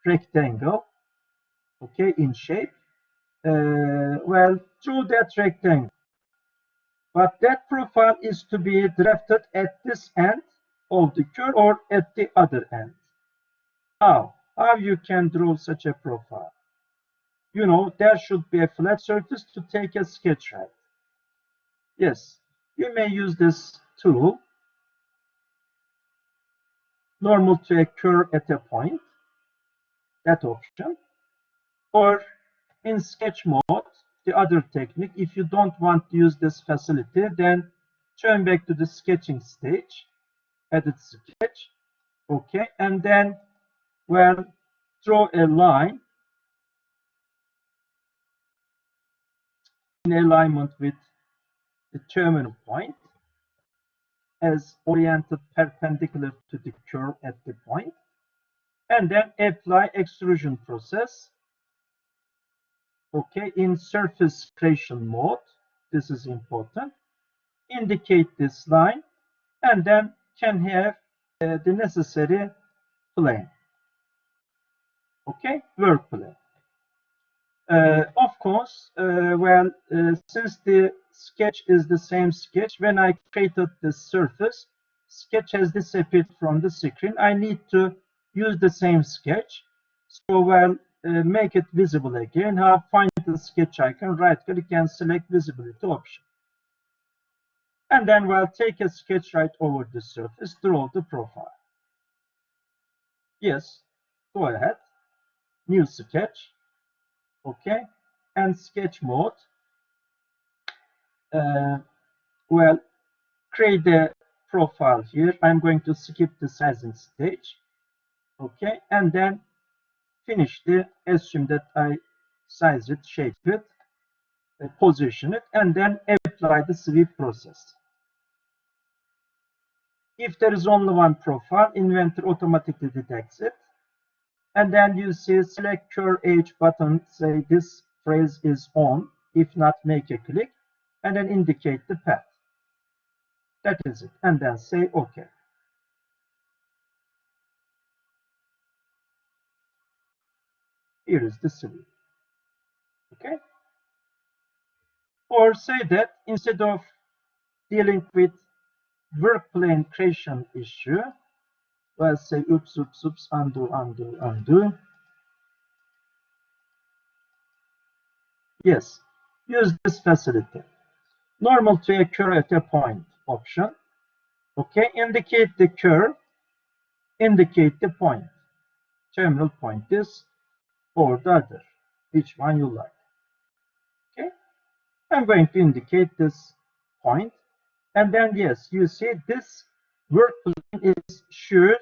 rectangle, okay, in shape. Well, through that rectangle. But that profile is to be drafted at this end of the curve or at the other end. How you can draw such a profile? You know, there should be a flat surface to take a sketch right. Yes, you may use this tool, normal to a curve at a point, that option, or in sketch mode, the other technique. If you don't want to use this facility, then turn back to the sketching stage, edit sketch, okay, and then, well, draw a line in alignment with the terminal point as oriented perpendicular to the curve at the point, and then apply extrusion process, okay, in surface creation mode. This is important. Indicate this line, and then can have the necessary plane, okay, work plane. Of course, since the sketch is the same sketch, when I created this surface, sketch has disappeared from the screen. I need to use the same sketch. So, make it visible again. How? Find the sketch icon, right click and select visibility option. And then, take a sketch right over the surface, draw the profile. Yes, go ahead. New sketch. Okay, and sketch mode. Create the profile here. I'm going to skip the sizing stage. Okay, and then finish assume that I size it, shape it, position it, and then apply the sweep process. If there is only one profile, Inventor automatically detects it. And then you see select curve edge button, say this phrase is on. If not, make a click, and then indicate the path. That is it. And then say OK. Here is the sweep. Okay. Or say that instead of dealing with work plane creation issue, let's say oops, undo, undo, undo. Yes, use this facility. Normal to occur at a point option. Okay, indicate the curve, indicate the point. Terminal point this or the other, which one you like. Okay, I'm going to indicate this point, and then yes, you see this work plane is sure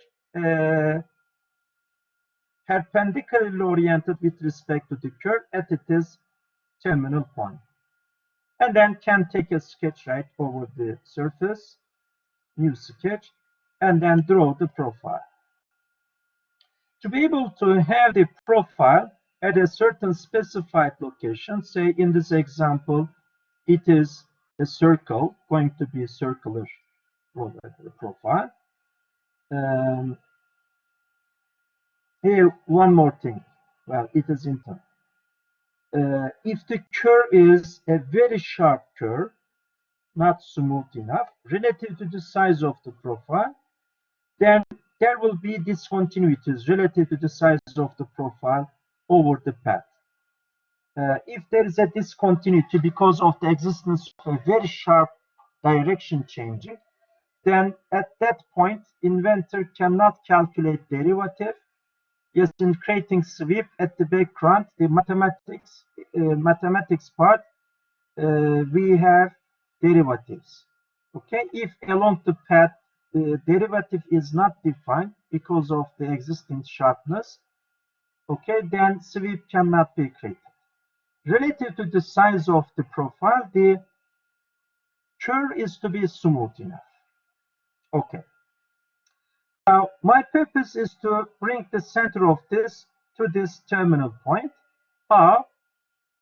perpendicularly oriented with respect to the curve at its terminal point. And then can take a sketch right over the surface, new sketch, and then draw the profile. To be able to have the profile at a certain specified location, say in this example, it is a circle, going to be a circular profile. Here, one more thing. Well, it is important. If the curve is a very sharp curve, not smooth enough, relative to the size of the profile, then there will be discontinuities relative to the size of the profile over the path. If there is a discontinuity because of the existence of a very sharp direction changing, then at that point, Inventor cannot calculate derivative. Yes, in creating sweep at the background, the mathematics part, we have derivatives. Okay, if along the path the derivative is not defined because of the existing sharpness, okay, then sweep cannot be created. Relative to the size of the profile, the curve is to be smooth enough. Okay. Now, my purpose is to bring the center of this to this terminal point. How?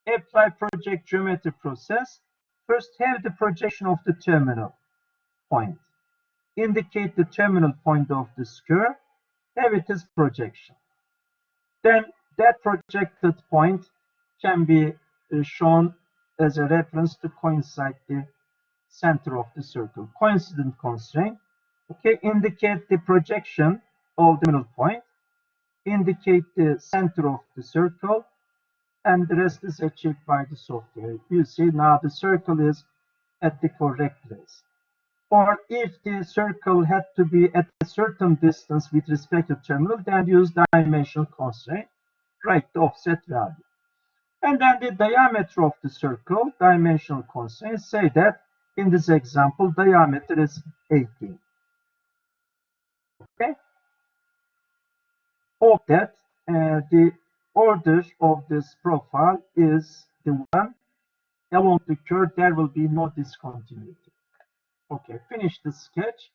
Apply project geometry process. First, have the projection of the terminal point. Indicate the terminal point of this curve. Have its projection. Then that projected point can be shown as a reference to coincide the center of the circle. Coincident constraint. Okay, indicate the projection of the terminal point. Indicate the center of the circle, and the rest is achieved by the software. You see now the circle is at the correct place. Or if the circle had to be at a certain distance with respect to terminal, then use dimensional constraint, write the offset value. And then the diameter of the circle, dimensional constraint, say that In this example, diameter is 18. Okay. Hope that the order of this profile is the one along the curve. There will be no discontinuity. Okay, finish the sketch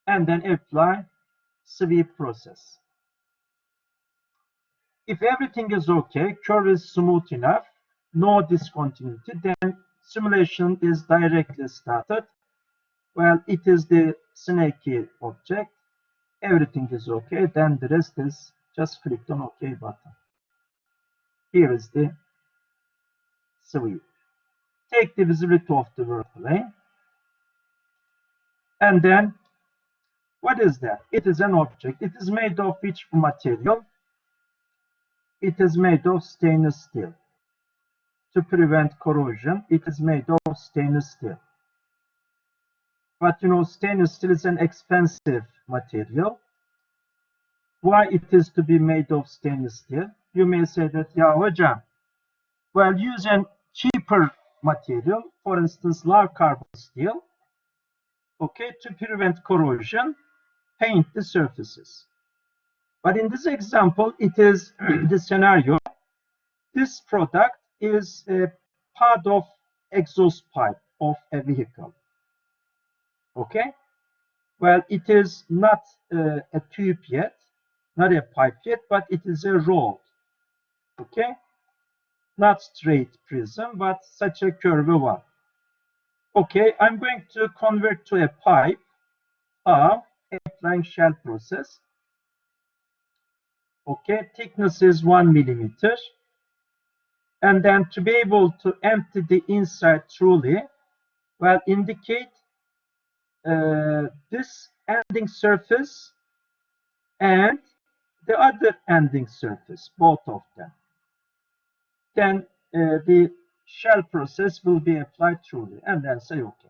and then apply sweep process. If everything is okay, curve is smooth enough, no discontinuity, then simulation is directly started. Well, it is the snaky object. Everything is okay, then the rest is just click on OK button. Here is the sweep. Take the visibility of the work plane. And then, what is that? It is an object. It is made of which material? It is made of stainless steel. To prevent corrosion, it is made of stainless steel. But you know, stainless steel is an expensive material. Why it is to be made of stainless steel? You may say that, yeah, hocam, well, use a cheaper material, for instance, low carbon steel, okay, to prevent corrosion, paint the surfaces. But in this example, it is the scenario. This product is a part of exhaust pipe of a vehicle. Okay? Well, it is not a tube yet, not a pipe yet, but it is a rolled. Okay? Not straight prism, but such a curvy one. Okay, I'm going to convert to a pipe of applying shell process. Okay, thickness is 1 millimeter. And then to be able to empty the inside truly, well, indicate this ending surface and the other ending surface, both of them. Then the shell process will be applied truly, and then say OK.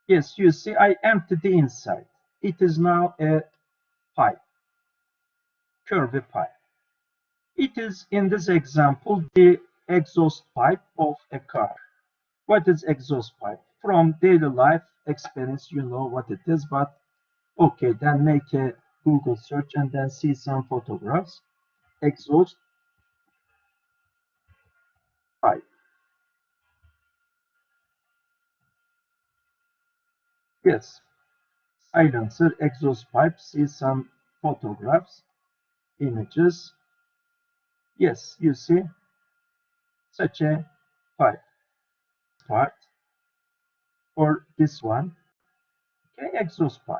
Yes, you see, I emptied the inside. It is now a pipe, curvy pipe. It is, in this example, the exhaust pipe of a car. What is exhaust pipe? From daily life experience, you know what it is, but okay, then make a Google search and then see some photographs. Exhaust pipe. Yes, silencer, exhaust pipe, see some photographs, images. Yes, you see such a pipe part, or this one, okay, exhaust pipe.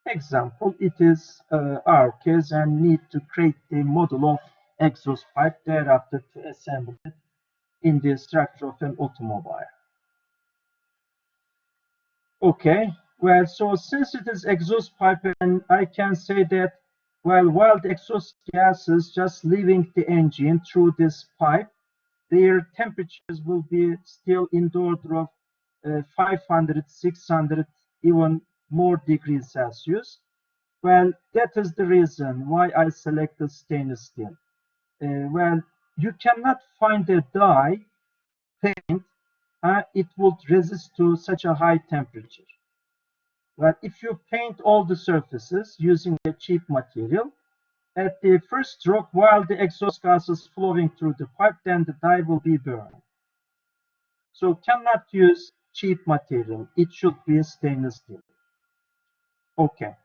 Example, it is our case and need to create the model of exhaust pipe, thereafter to assemble it in the structure of an automobile. Okay, well, so since it is exhaust pipe, and I can say that, well, while the exhaust gases just leaving the engine through this pipe, their temperatures will be still in the order of 500, 600, even more degrees Celsius. Well, that is the reason why I selected stainless steel. Well, you cannot find a dye paint, it would resist to such a high temperature. Well, if you paint all the surfaces using a cheap material, at the first stroke, while the exhaust gas is flowing through the pipe, then the dye will be burned. So cannot use cheap material. It should be stainless steel. Okay.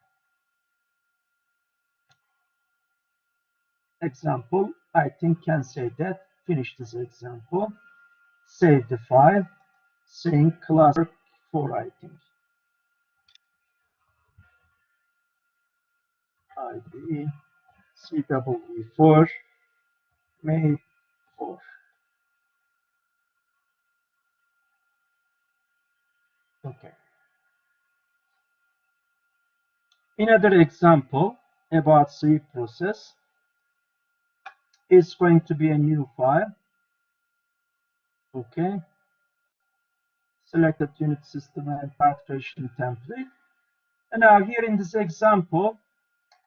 Example, I think can say that. Finish this example. Save the file. Saying class 4, I think. ID CW4 May 4. Okay. Another example about sweep process is going to be a new file. Okay. Selected unit system and part creation template. And now here in this example,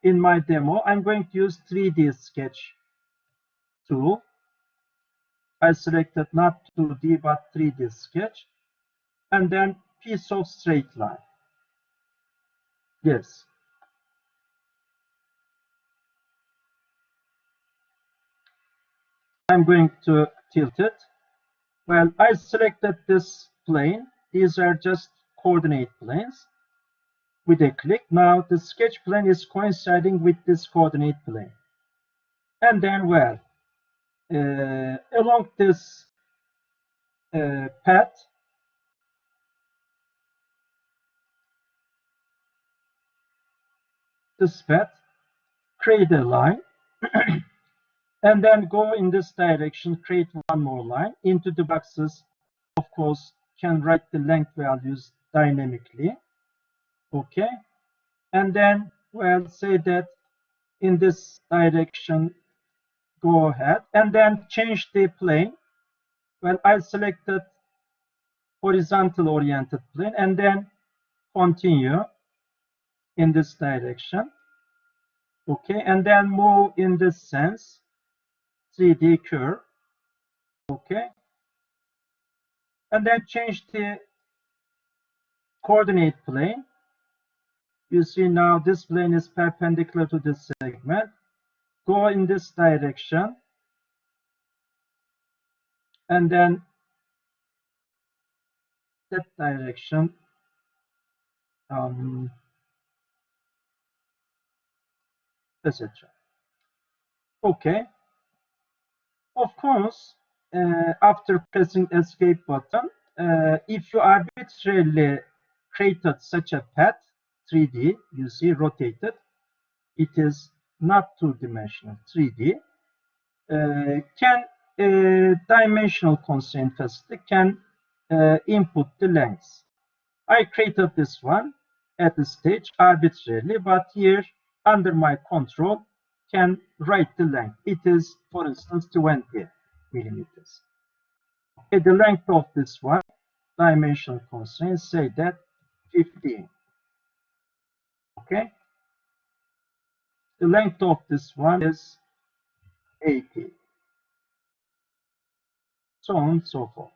in my demo, I'm going to use 3D sketch tool. I selected not 2D but 3D sketch. and then piece of straight line. Yes. I'm going to tilt it. Well, I selected this plane. These are just coordinate planes. With a click, now the sketch plane is coinciding with this coordinate plane. And then, well, along this path, create a line, and then go in this direction, create one more line. Into the boxes, of course, can write the length values dynamically. Okay. And then, well, say that in this direction, go ahead, and then change the plane. Well, I selected horizontal oriented plane, and then continue in this direction. Okay, and then move in this sense, 3D curve. Okay, and then change the coordinate plane. You see now this plane is perpendicular to this segment. Go in this direction, and then that direction, etc. Okay. Of course, after pressing escape button, if you arbitrarily created such a path, 3D, you see rotated, it is not two-dimensional, 3D, can dimensional constraint facility can input the lengths. I created this one at this stage arbitrarily, but here under my control can write the length. It is, for instance, 20 millimeters. Okay, the length of this one, dimensional constraints say that 15. Okay, the length of this one is 80. So on and so forth.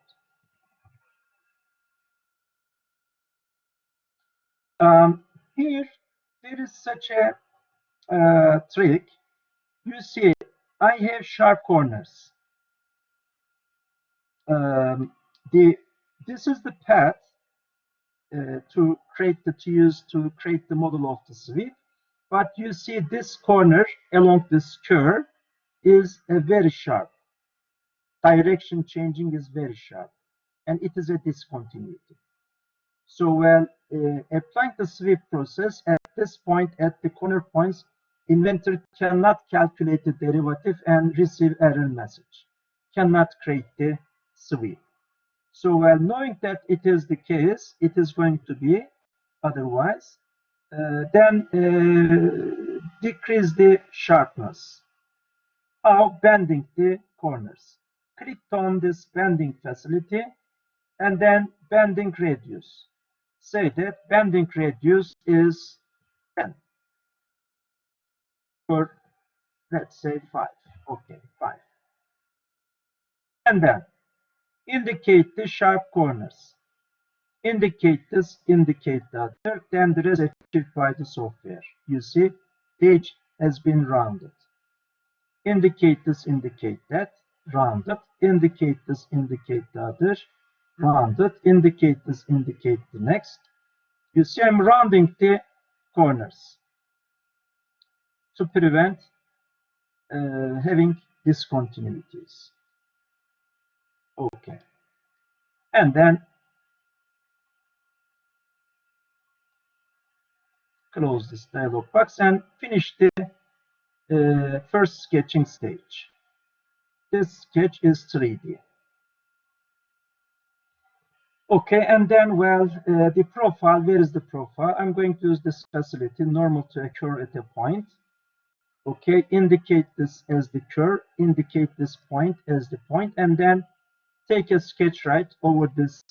Here, there is such a trick. You see, I have sharp corners. This is the path to use to create the model of the sweep. But you see this corner along this curve is a very sharp. Direction changing is very sharp, and it is a discontinuity. So when applying the sweep process at this point, at the corner points, Inventor cannot calculate the derivative and receive error message, cannot create the sweep. So while knowing that it is the case, it is going to be otherwise, then decrease the sharpness. How? Bending the corners. Click on this bending facility and then bending radius. Say that bending radius is 10 or let's say 5. Okay, 5. And then indicate the sharp corners. Indicate this, indicate the other, then the rest is achieved by the software. You see, the edge has been rounded. Indicate this, indicate that, rounded. Indicate this, indicate the other, rounded. Indicate this, indicate the next. You see, I'm rounding the corners to prevent having discontinuities. Okay. And then close this dialog box and finish the first sketching stage. This sketch is 3D. Okay, and then, well, the profile, where is the profile? I'm going to use this facility, normal to occur at a point. Okay, indicate this as the curve, indicate this point as the point, and then take a sketch right over this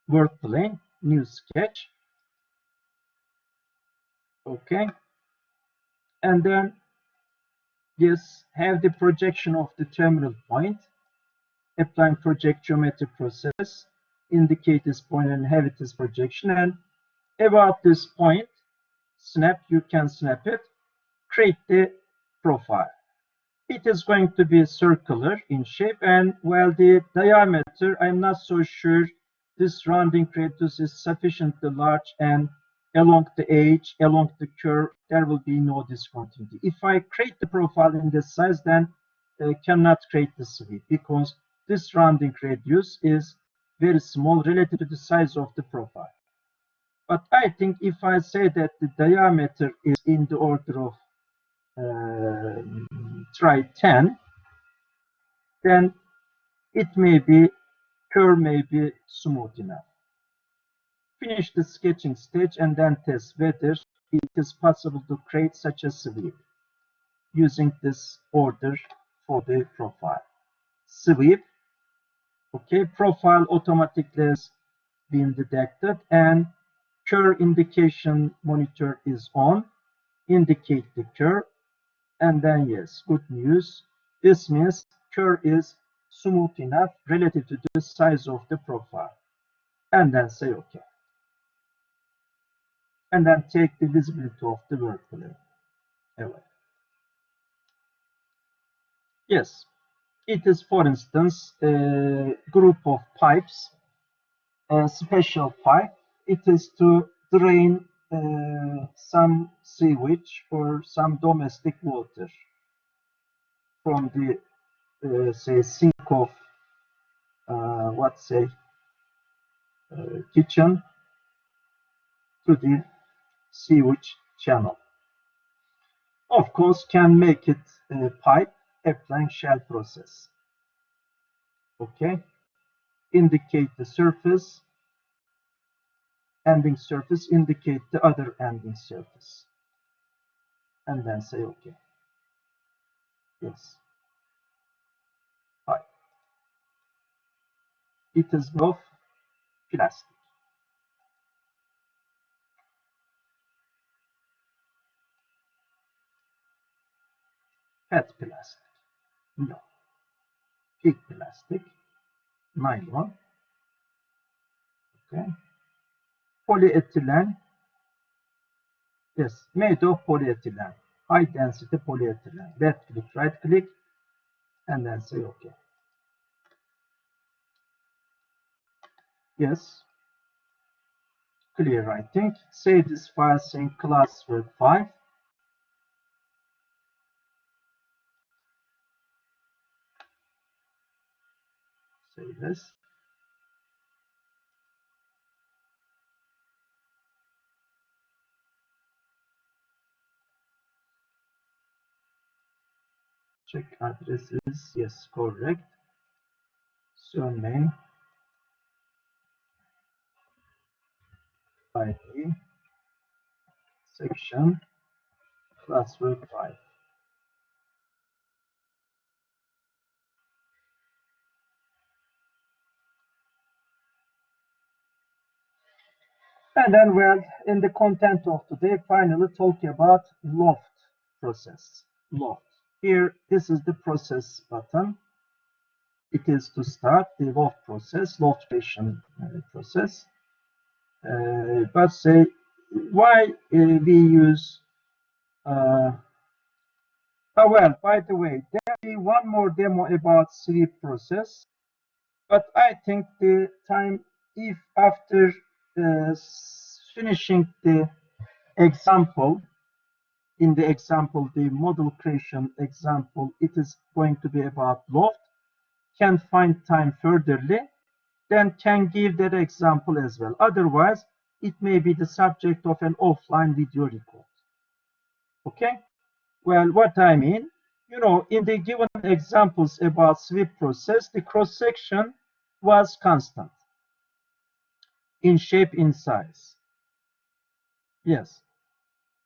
work plane, new sketch. Okay, and then yes, have the projection of the terminal point, applying project geometry process. indicate this point and have it as projection, and about this point, snap, you can snap it, create the profile. It is going to be circular in shape, and while the diameter, I'm not so sure this rounding radius is sufficiently large, and along the edge, along the curve, there will be no discontinuity. If I create the profile in this size, then I cannot create the sweep because this rounding radius is very small relative to the size of the profile. But I think if I say that the diameter is in the order of try 10, then it may be, curve may be smooth enough. Finish the sketching stage and then test whether it is possible to create such a sweep using this order for the profile. Sweep, okay, profile automatically has been detected and curve indication monitor is on, indicate the curve, and then yes, good news. This means curve is smooth enough relative to the size of the profile. And then say OK. And then take the visibility of the work plane away. Yes, it is, for instance, a group of pipes, a special pipe. It is to drain some sewage or some domestic water from the say sink of kitchen to the sewage channel. Of course, can make it pipe applying shell process. Okay, indicate the surface, ending surface, indicate the other ending surface, and then say OK. Yes, pipe. It is both plastic. PET plastic, no. Pig plastic, nylon. Okay. Polyethylene, yes, made of polyethylene, high density polyethylene. Left click, right click, and then say OK. Yes, clear writing. Save this file saying class work 5. Save this. Check addresses, yes, correct. Surname, ID, section, classwork 5. And then, well, in the content of today, finally talking about loft process. Loft. Here, this is the process button. It is to start the loft process, loft creation process. But say, why we use oh, well, by the way, there will be one more demo about sweep process, but I think the time, if after finishing the example, in the example, the model creation example, it is going to be about loft, can find time furtherly, then can give that example as well. Otherwise, it may be the subject of an offline video record. Okay? Well, what I mean, you know, in the given examples about sweep process, the cross-section was constant in shape, in size. Yes.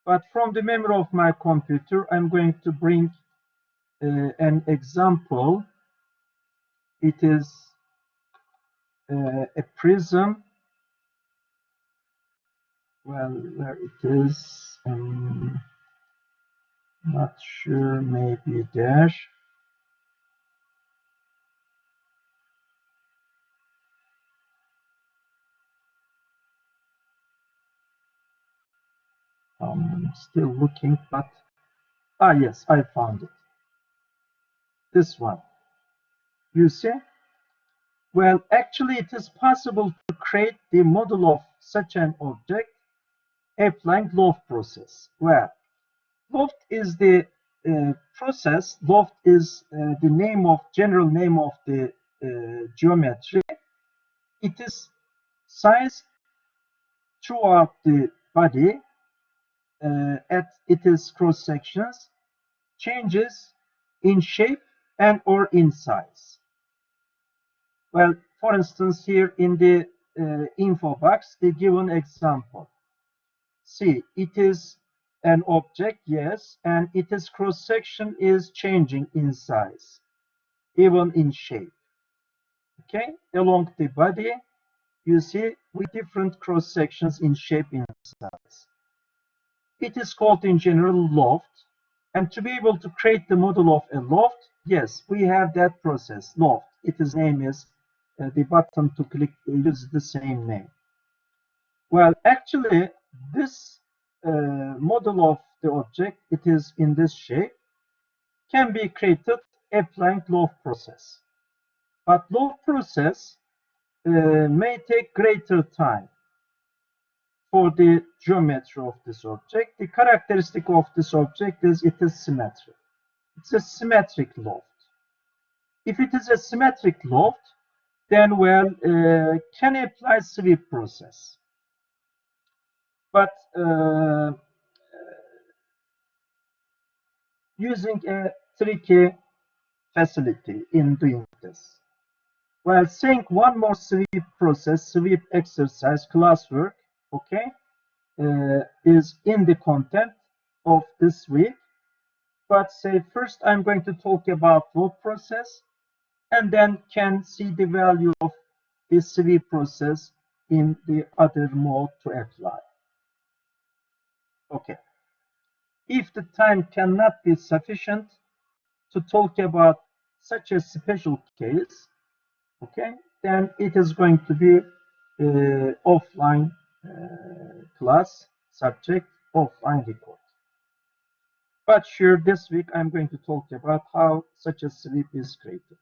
But from the memory of my computer, I'm going to bring an example. It is a prism. Well, where it is, not sure, maybe there. I'm still looking, but yes, I found it. This one. You see? Well, actually, it is possible to create the model of such an object applying loft process. Well, loft is the process. Loft is the general name of the geometry. It is sized throughout the body at its cross sections, changes in shape and or in size. Well, for instance, here in the info box, the given example. See, it is an object, yes, and its cross section is changing in size, even in shape. Okay, along the body, you see with different cross sections in shape and size. It is called in general loft. And to be able to create the model of a loft, yes, we have that process, loft. Its name is the button to click uses the same name. Well, actually, this model of the object, it is in this shape, can be created applying loft process. But loft process may take greater time for the geometry of this object. The characteristic of this object is it is symmetric. It's a symmetric loft. If it is a symmetric loft, then can apply sweep process. But using a tricky facility in doing this. Well, saying one more sweep process, sweep exercise, classwork, okay, is in the content of this week. But say first I'm going to talk about load process and then can see the value of the sweep process in the other mode to apply. Okay. If the time cannot be sufficient to talk about such a special case, okay, then it is going to be offline class subject, offline record. But sure, this week I'm going to talk about how such a sweep is created.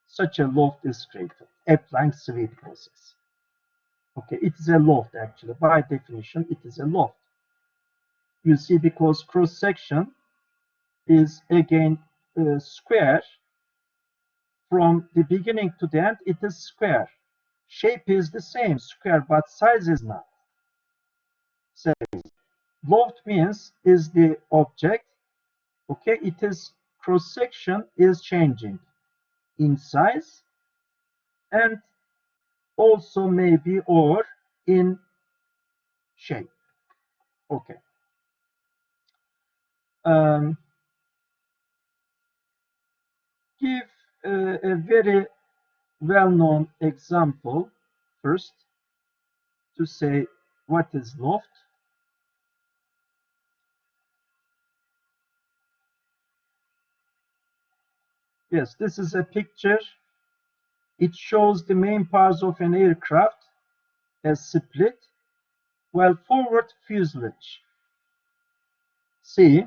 Such a loft is created, applying sweep process. Okay, it is a loft actually. By definition, it is a loft. You see, because cross section is again square. From the beginning to the end, it is square. Shape is the same, square, but size is not. So loft means is the object. Okay, it is cross section is changing in size and also maybe or in shape. Okay. Give a very well-known example first to say what is loft. Yes, this is a picture. It shows the main parts of an aircraft as split, while forward fuselage. See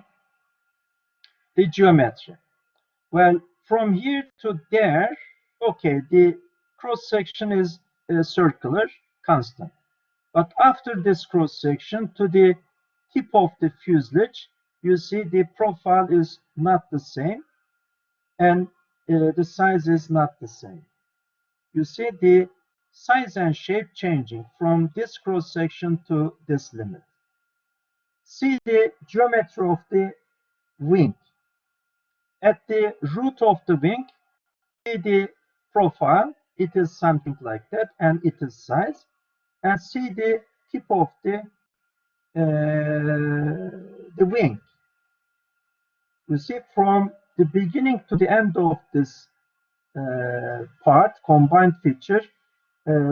the geometry. Well, from here to there, okay, the cross section is circular, constant. But after this cross section to the tip of the fuselage, you see the profile is not the same and the size is not the same. You see the size and shape changing from this cross section to this limit. See the geometry of the wing. At the root of the wing, see the profile, it is something like that, and it is size. And see the tip of the wing. You see from the beginning to the end of this part, combined feature,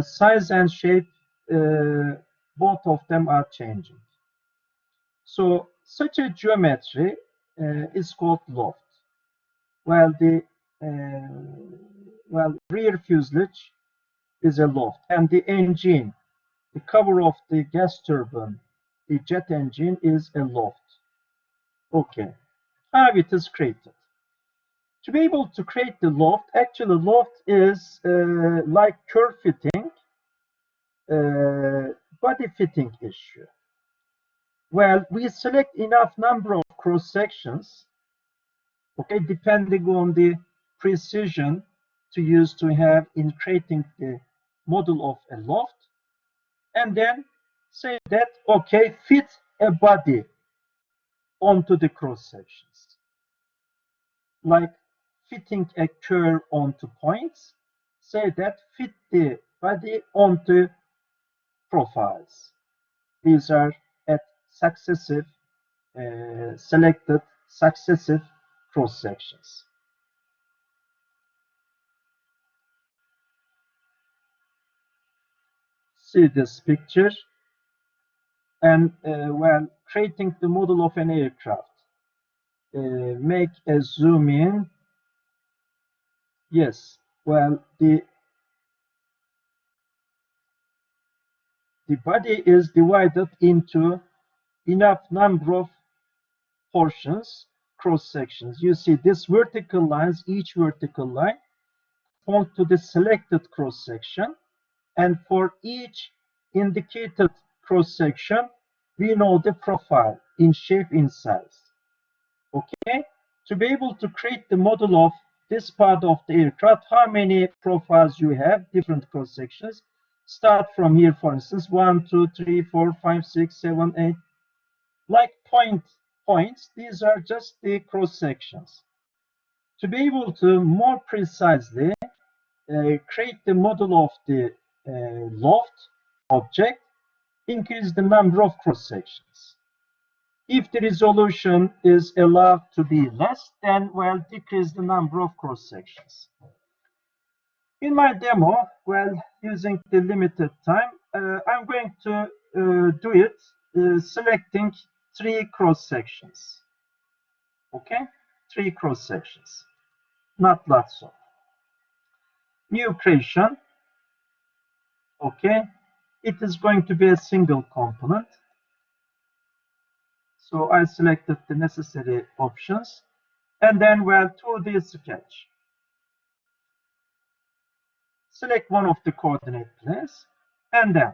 size and shape, both of them are changing. So such a geometry is called loft. While the rear fuselage is a loft, and the engine, the cover of the gas turbine, the jet engine is a loft. Okay, how it is created? To be able to create the loft, actually loft is like curve fitting, body fitting issue. Well, we select enough number of cross sections, okay, depending on the precision to use to have in creating the model of a loft, and then say that, okay, fit a body onto the cross sections, like fitting a curve onto points, say that fit the body onto profiles. These are at successive, selected successive cross sections. See this picture, and when creating the model of an aircraft, make a zoom in. Yes, well, the body is divided into enough number of portions, cross sections. You see this vertical lines, each vertical line point to the selected cross section, and for each indicated cross section we know the profile in shape, in size. Okay, to be able to create the model of this part of the aircraft, how many profiles you have, different cross sections. Start from here, for instance, 1 2 3 4 5 6 7 8, like points. These are just the cross sections. To be able to more precisely create the model of the loft object, increase the number of cross sections. If the resolution is allowed to be less, then well, decrease the number of cross sections. In my demo, well, using the limited time, I'm going to do it selecting 3 cross sections. Okay, 3 cross sections, not lots of. New creation. Okay, it is going to be a single component. So I selected the necessary options, and then well, 2D sketch. Select one of the coordinate planes, and then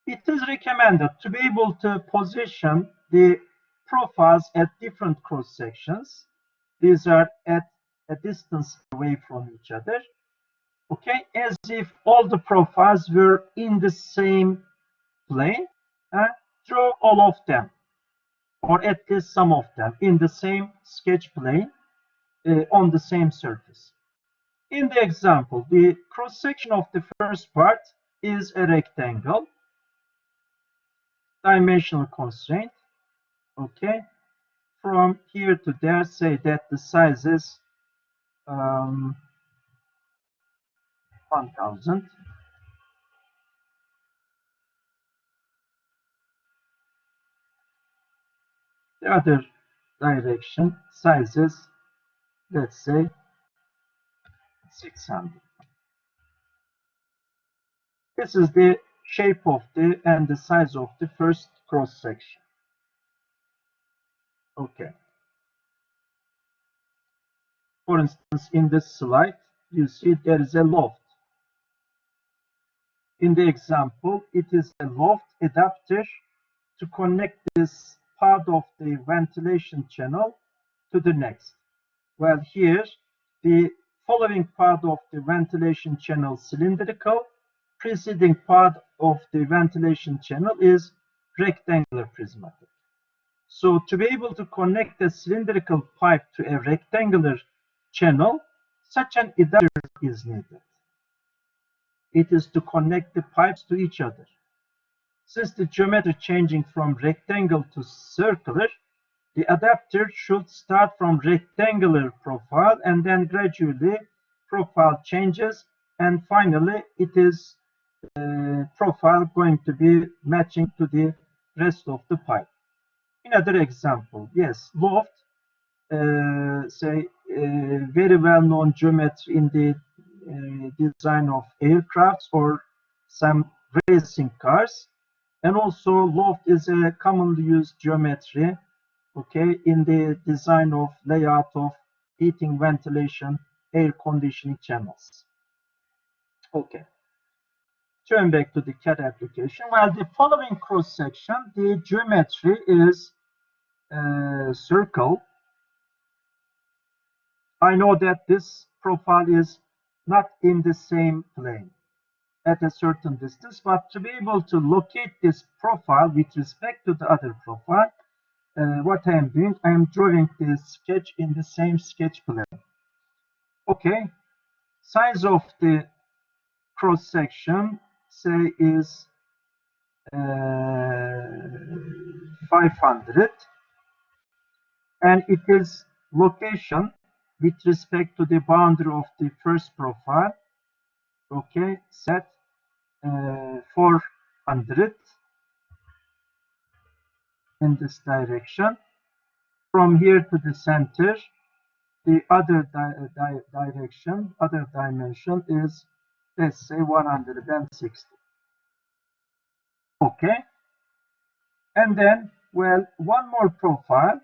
it is recommended to be able to position the profiles at different cross sections. These are at a distance away from each other. Okay, as if all the profiles were in the same plane. Draw all of them, or at least some of them, in the same sketch plane on the same surface. In the example, the cross section of the first part is a rectangle. Dimensional constraint. Okay, from here to there, say that the size is 1000. The other direction, sizes, let's say 600. This is the shape of the and the size of the first cross section. Okay. For instance, in this slide, you see there is a loft. In the example, it is a loft adapter to connect this part of the ventilation channel to the next. Well, here, the following part of the ventilation channel cylindrical, preceding part of the ventilation channel is rectangular prismatic. So to be able to connect a cylindrical pipe to a rectangular channel, such an adapter is needed. It is to connect the pipes to each other. Since the geometry changing from rectangle to circular, the adapter should start from rectangular profile and then gradually profile changes, and finally it is profile going to be matching to the rest of the pipe. Another example, yes, loft, say very well-known geometry in the design of aircrafts or some racing cars. And also loft is a commonly used geometry, okay, in the design of layout of heating, ventilation, air conditioning channels. Okay. Turn back to the CAD application. Well, the following cross section, the geometry is circle. I know that this profile is not in the same plane at a certain distance, but to be able to locate this profile with respect to the other profile, what I am doing, I am drawing this sketch in the same sketch plane. Okay, size of the cross section, say, is 500, and it is location with respect to the boundary of the first profile, okay, set 400 in this direction. From here to the center, the other direction, other dimension is, let's say, 160. Okay, and then, well, one more profile.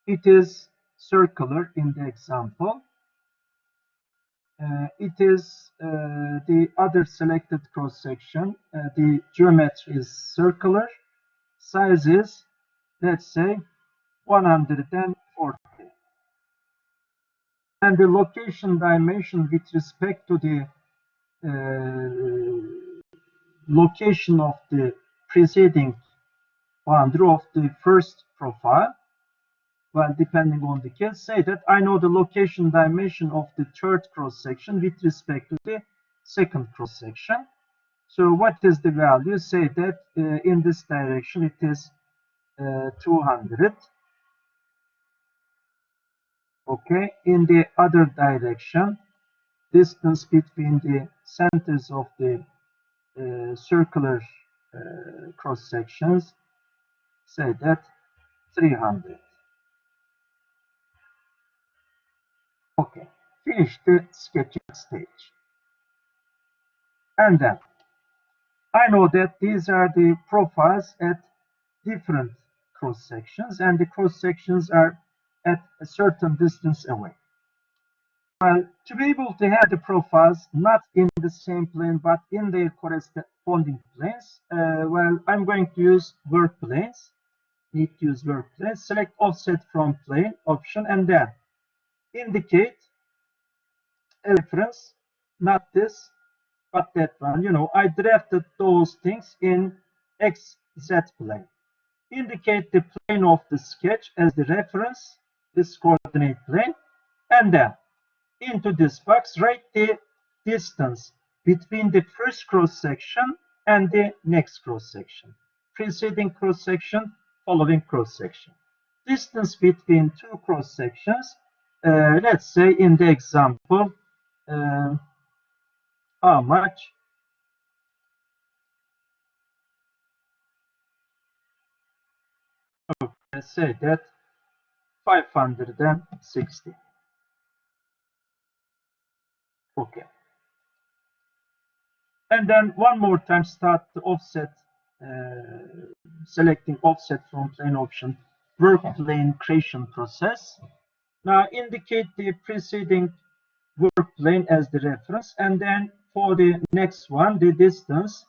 It is circular in the example. It is the other selected cross section. The geometry is circular. Size is, let's say, 140. And the location dimension with respect to the location of the preceding boundary of the first profile, well, depending on the case, say that I know the location dimension of the third cross section with respect to the second cross section. So what is the value? Say that in this direction it is 200. Okay, in the other direction, distance between the centers of the circular cross sections, say that 300. Okay, finish the sketching stage. And then I know that these are the profiles at different cross sections, and the cross sections are at a certain distance away. Well, to be able to have the profiles not in the same plane but in their corresponding planes, well, I'm going to use work planes. Need to use work planes. Select offset from plane option and then indicate a reference, not this, but that one. You know, I drafted those things in XZ plane. Indicate the plane of the sketch as the reference, this coordinate plane, and then into this box, write the distance between the first cross section and the next cross section. Preceding cross section, following cross section. Distance between two cross sections, let's say in the example, how much? Okay, let's say that 560. Okay. And then one more time start the offset, selecting offset from plane option, work plane creation process. Now indicate the preceding work plane as the reference, and then for the next one, the distance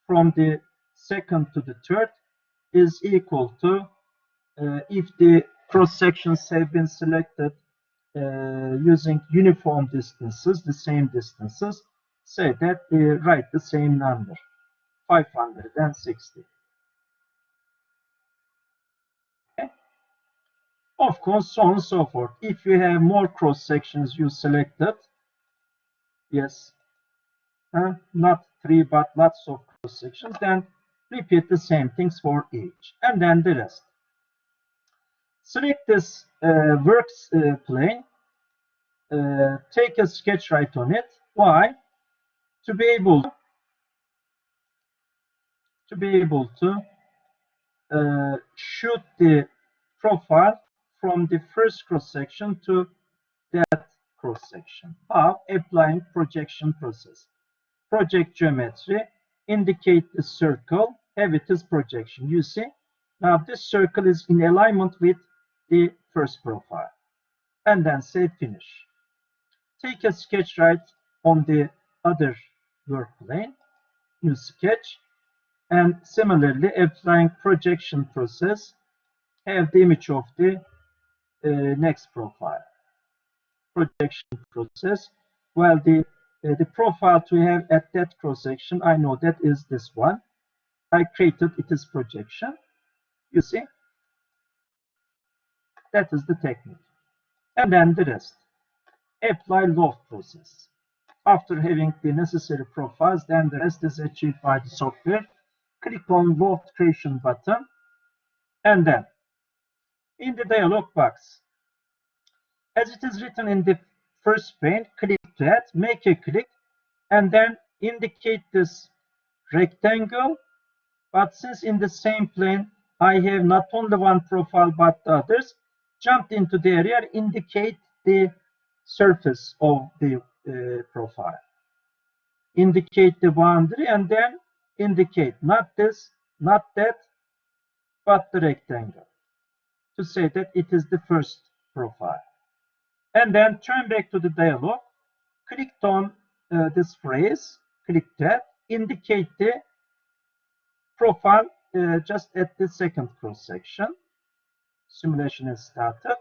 from the second to the third is equal to, if the cross sections have been selected using uniform distances, the same distances, say that they write the same number, 560. Okay? Of course, so on and so forth. If you have more cross sections you selected, yes, not 3 but lots of cross sections, then repeat the same things for each, and then the rest. Select this works plane, take a sketch right on it. Why? To be able to shoot the profile from the first cross section to that cross section. How? Applying projection process. Project geometry, indicate the circle, have it as projection. You see, now this circle is in alignment with the first profile. And then say finish. Take a sketch right on the other work plane, new sketch, and similarly applying projection process, have the image of the next profile. Projection process. Well, the profile to have at that cross section, I know that is this one. I created it as projection. You see, that is the technique. And then the rest. Apply loft process. After having the necessary profiles, then the rest is achieved by the software. Click on loft creation button, and then in the dialog box, as it is written in the first pane, click that, make a click, and then indicate this rectangle. But since in the same plane I have not only one profile but the others, jump into the area, indicate the surface of the profile. Indicate the boundary and then indicate not this, not that, but the rectangle to say that it is the first profile. And then turn back to the dialog, click on this phrase, click that, indicate the profile just at the second cross section. Simulation has started.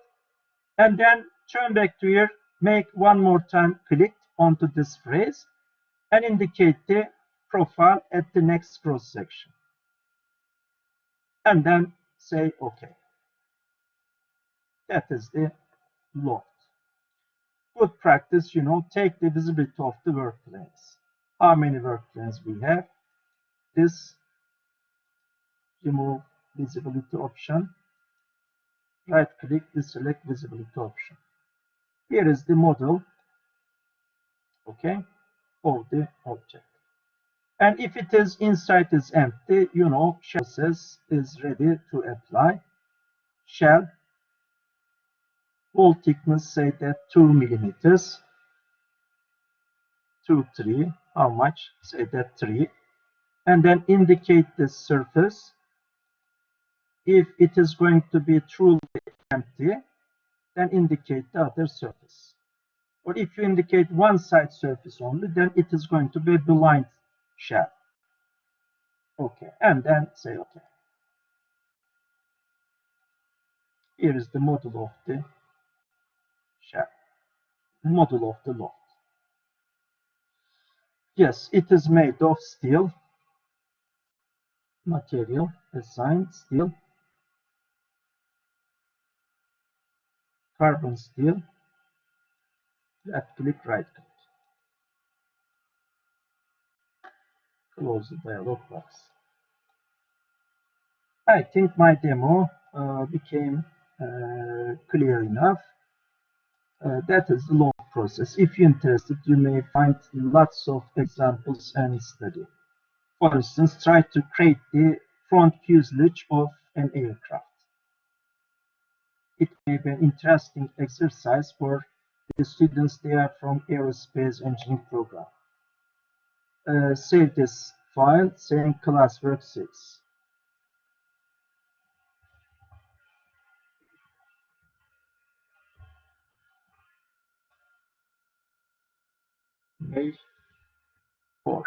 And then turn back to here, make one more time click onto this phrase and indicate the profile at the next cross section. And then say OK. That is the loft. Good practice, take the visibility of the work planes. How many work planes we have? This, remove visibility option. Right click, deselect visibility option. Here is the model, okay, of the object. And if it is inside is empty, shell says is ready to apply. Shell, wall thickness, say that 2 millimeters. 2, 3, how much? Say that 3. And then indicate the surface. If it is going to be truly empty, then indicate the other surface. Or if you indicate one side surface only, then it is going to be a blind shell. Okay, and then say OK. Here is the model of the shell, model of the loft. Yes, it is made of steel, material assigned steel, carbon steel, left click, right click. Close the dialog box. I think my demo became clear enough. That is the loft process. If you're interested, you may find lots of examples and study. For instance, try to create the front fuselage of an aircraft. It may be an interesting exercise for the students there from aerospace engineering program. Save this file, saying classwork 6. May 4.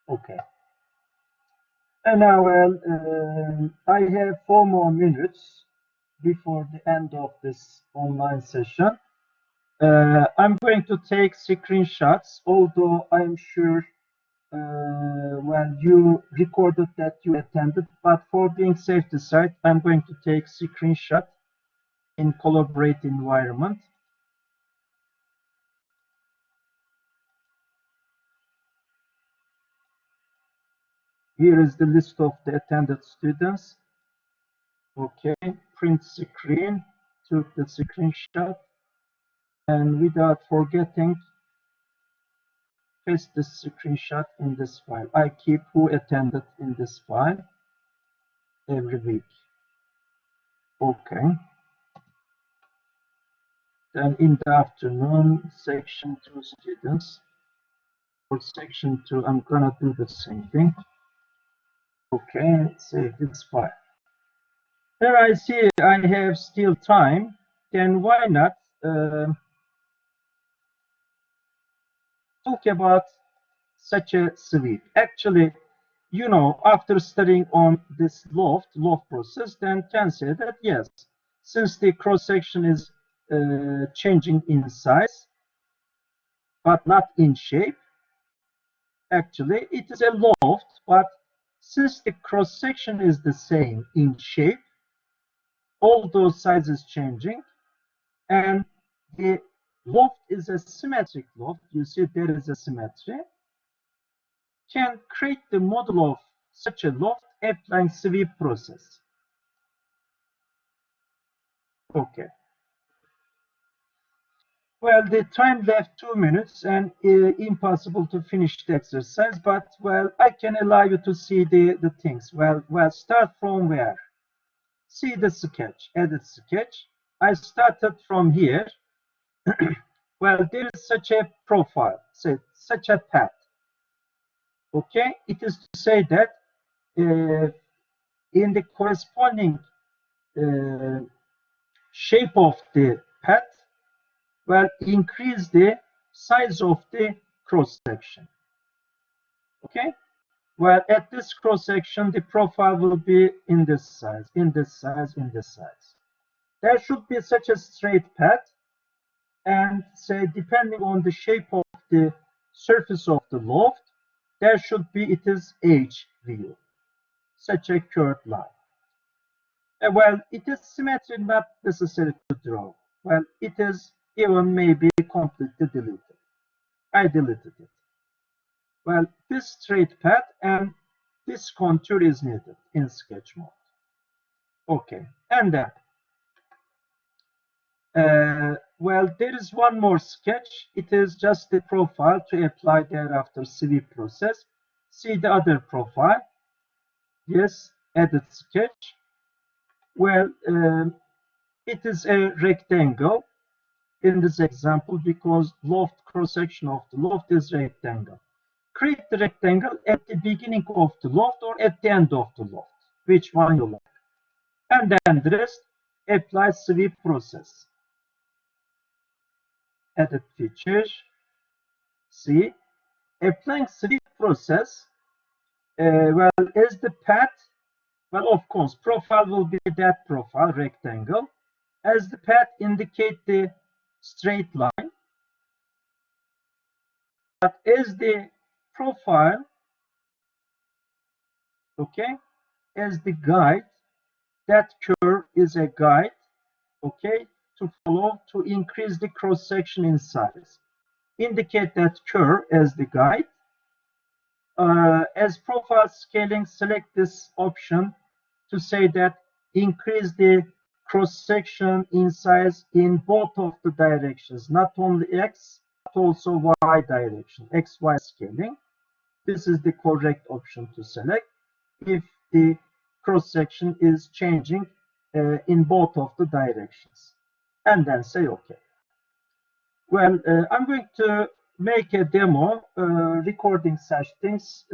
Okay. And now I have 4 more minutes before the end of this online session. I'm going to take screenshots, although I'm sure well, you recorded that you attended, but for being safe to side, I'm going to take screenshot in collaborate environment. Here is the list of the attended students. Okay, print screen, took the screenshot, and without forgetting, paste the screenshot in this file. I keep who attended in this file every week. Okay. Then in the afternoon, section 2 students. For section 2, I'm gonna do the same thing. Okay, save this file. Here I see I have still time. Then why not talk about such a sweep? Actually, after studying on this loft process, then can say that yes, since the cross section is changing in size, but not in shape, actually it is a loft, but since the cross section is the same in shape, all those sizes changing, and the loft is a symmetric loft, you see there is a symmetry, can create the model of such a loft applying sweep process. Okay. Well, the time left 2 minutes and impossible to finish the exercise, but well, I can allow you to see the things. Well, start from where? See the sketch, edit sketch. I started from here. Well, there is such a profile, such a path. Okay, it is to say that in the corresponding shape of the path, well, increase the size of the cross section. Okay, well, at this cross section, the profile will be in this size, in this size, in this size. There should be such a straight path, and say depending on the shape of the surface of the loft, there should be it is H view, such a curved line. Well, it is symmetry not necessary to draw. Well, it is even maybe completely deleted. I deleted it. Well, this straight path and this contour is needed in sketch mode. Okay, and then well, there is one more sketch. It is just the profile to apply thereafter sweep process. See the other profile. Yes, edit sketch. Well, it is a rectangle in this example because loft cross section of the loft is rectangle. Create the rectangle at the beginning of the loft or at the end of the loft, which one you like. And then the rest, apply sweep process. Edit features. See, applying sweep process, well, is the path, well, of course, profile will be that profile, rectangle, as the path indicate the straight line, but as the profile, okay, as the guide, that curve is a guide, okay, to follow to increase the cross section in size. Indicate that curve as the guide. As profile scaling, select this option to say that increase the cross section in size in both of the directions, not only X, but also Y direction, XY scaling. This is the correct option to select if the cross section is changing in both of the directions. And then say OK. Well, I'm going to make a demo recording such things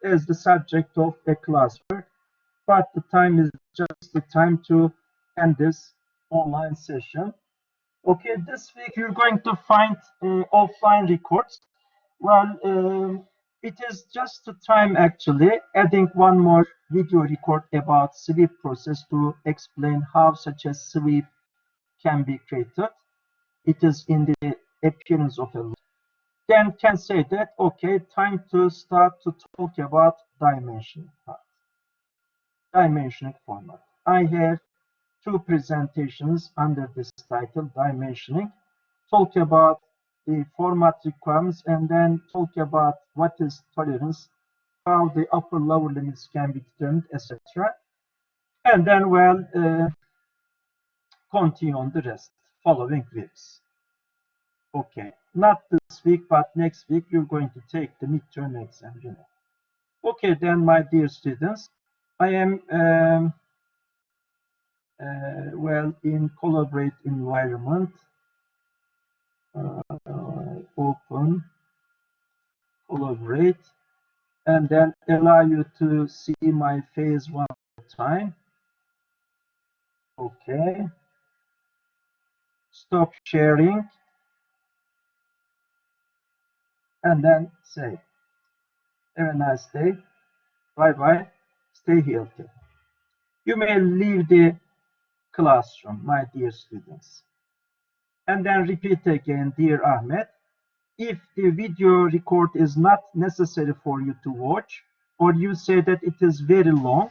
as the subject of a classwork, but the time is just the time to end this online session. Okay, this week you're going to find offline records. Well, it is just the time actually adding one more video record about sweep process to explain how such a sweep can be created. It is in the appearance of a loop. Then can say that, okay, time to start to talk about dimensioning part. Dimensioning format. I have two presentations under this title, dimensioning. Talk about the format requirements and then talk about what is tolerance, how the upper lower limits can be determined, etc. And then, well, continue on the rest following weeks. Okay, not this week, but next week you're going to take the midterm exam, Okay, then, my dear students, I am well, in collaborate environment, open, collaborate, and then allow you to see my face one more time. Okay. Stop sharing, and then say, have a nice day. Bye-bye. Stay healthy. You may leave the classroom, my dear students. And then repeat again, dear Ahmed. If the video record is not necessary for you to watch, or you say that it is very long,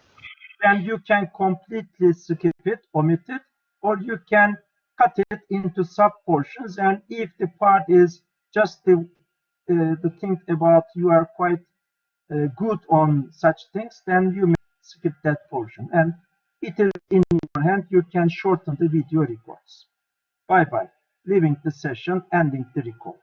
then you can completely skip it, omit it, or you can cut it into sub portions. And if the part is just the thing about you are quite good on such things, then you may skip that portion. And it is in your hand, you can shorten the video records. Bye bye. Leaving the session, ending the record.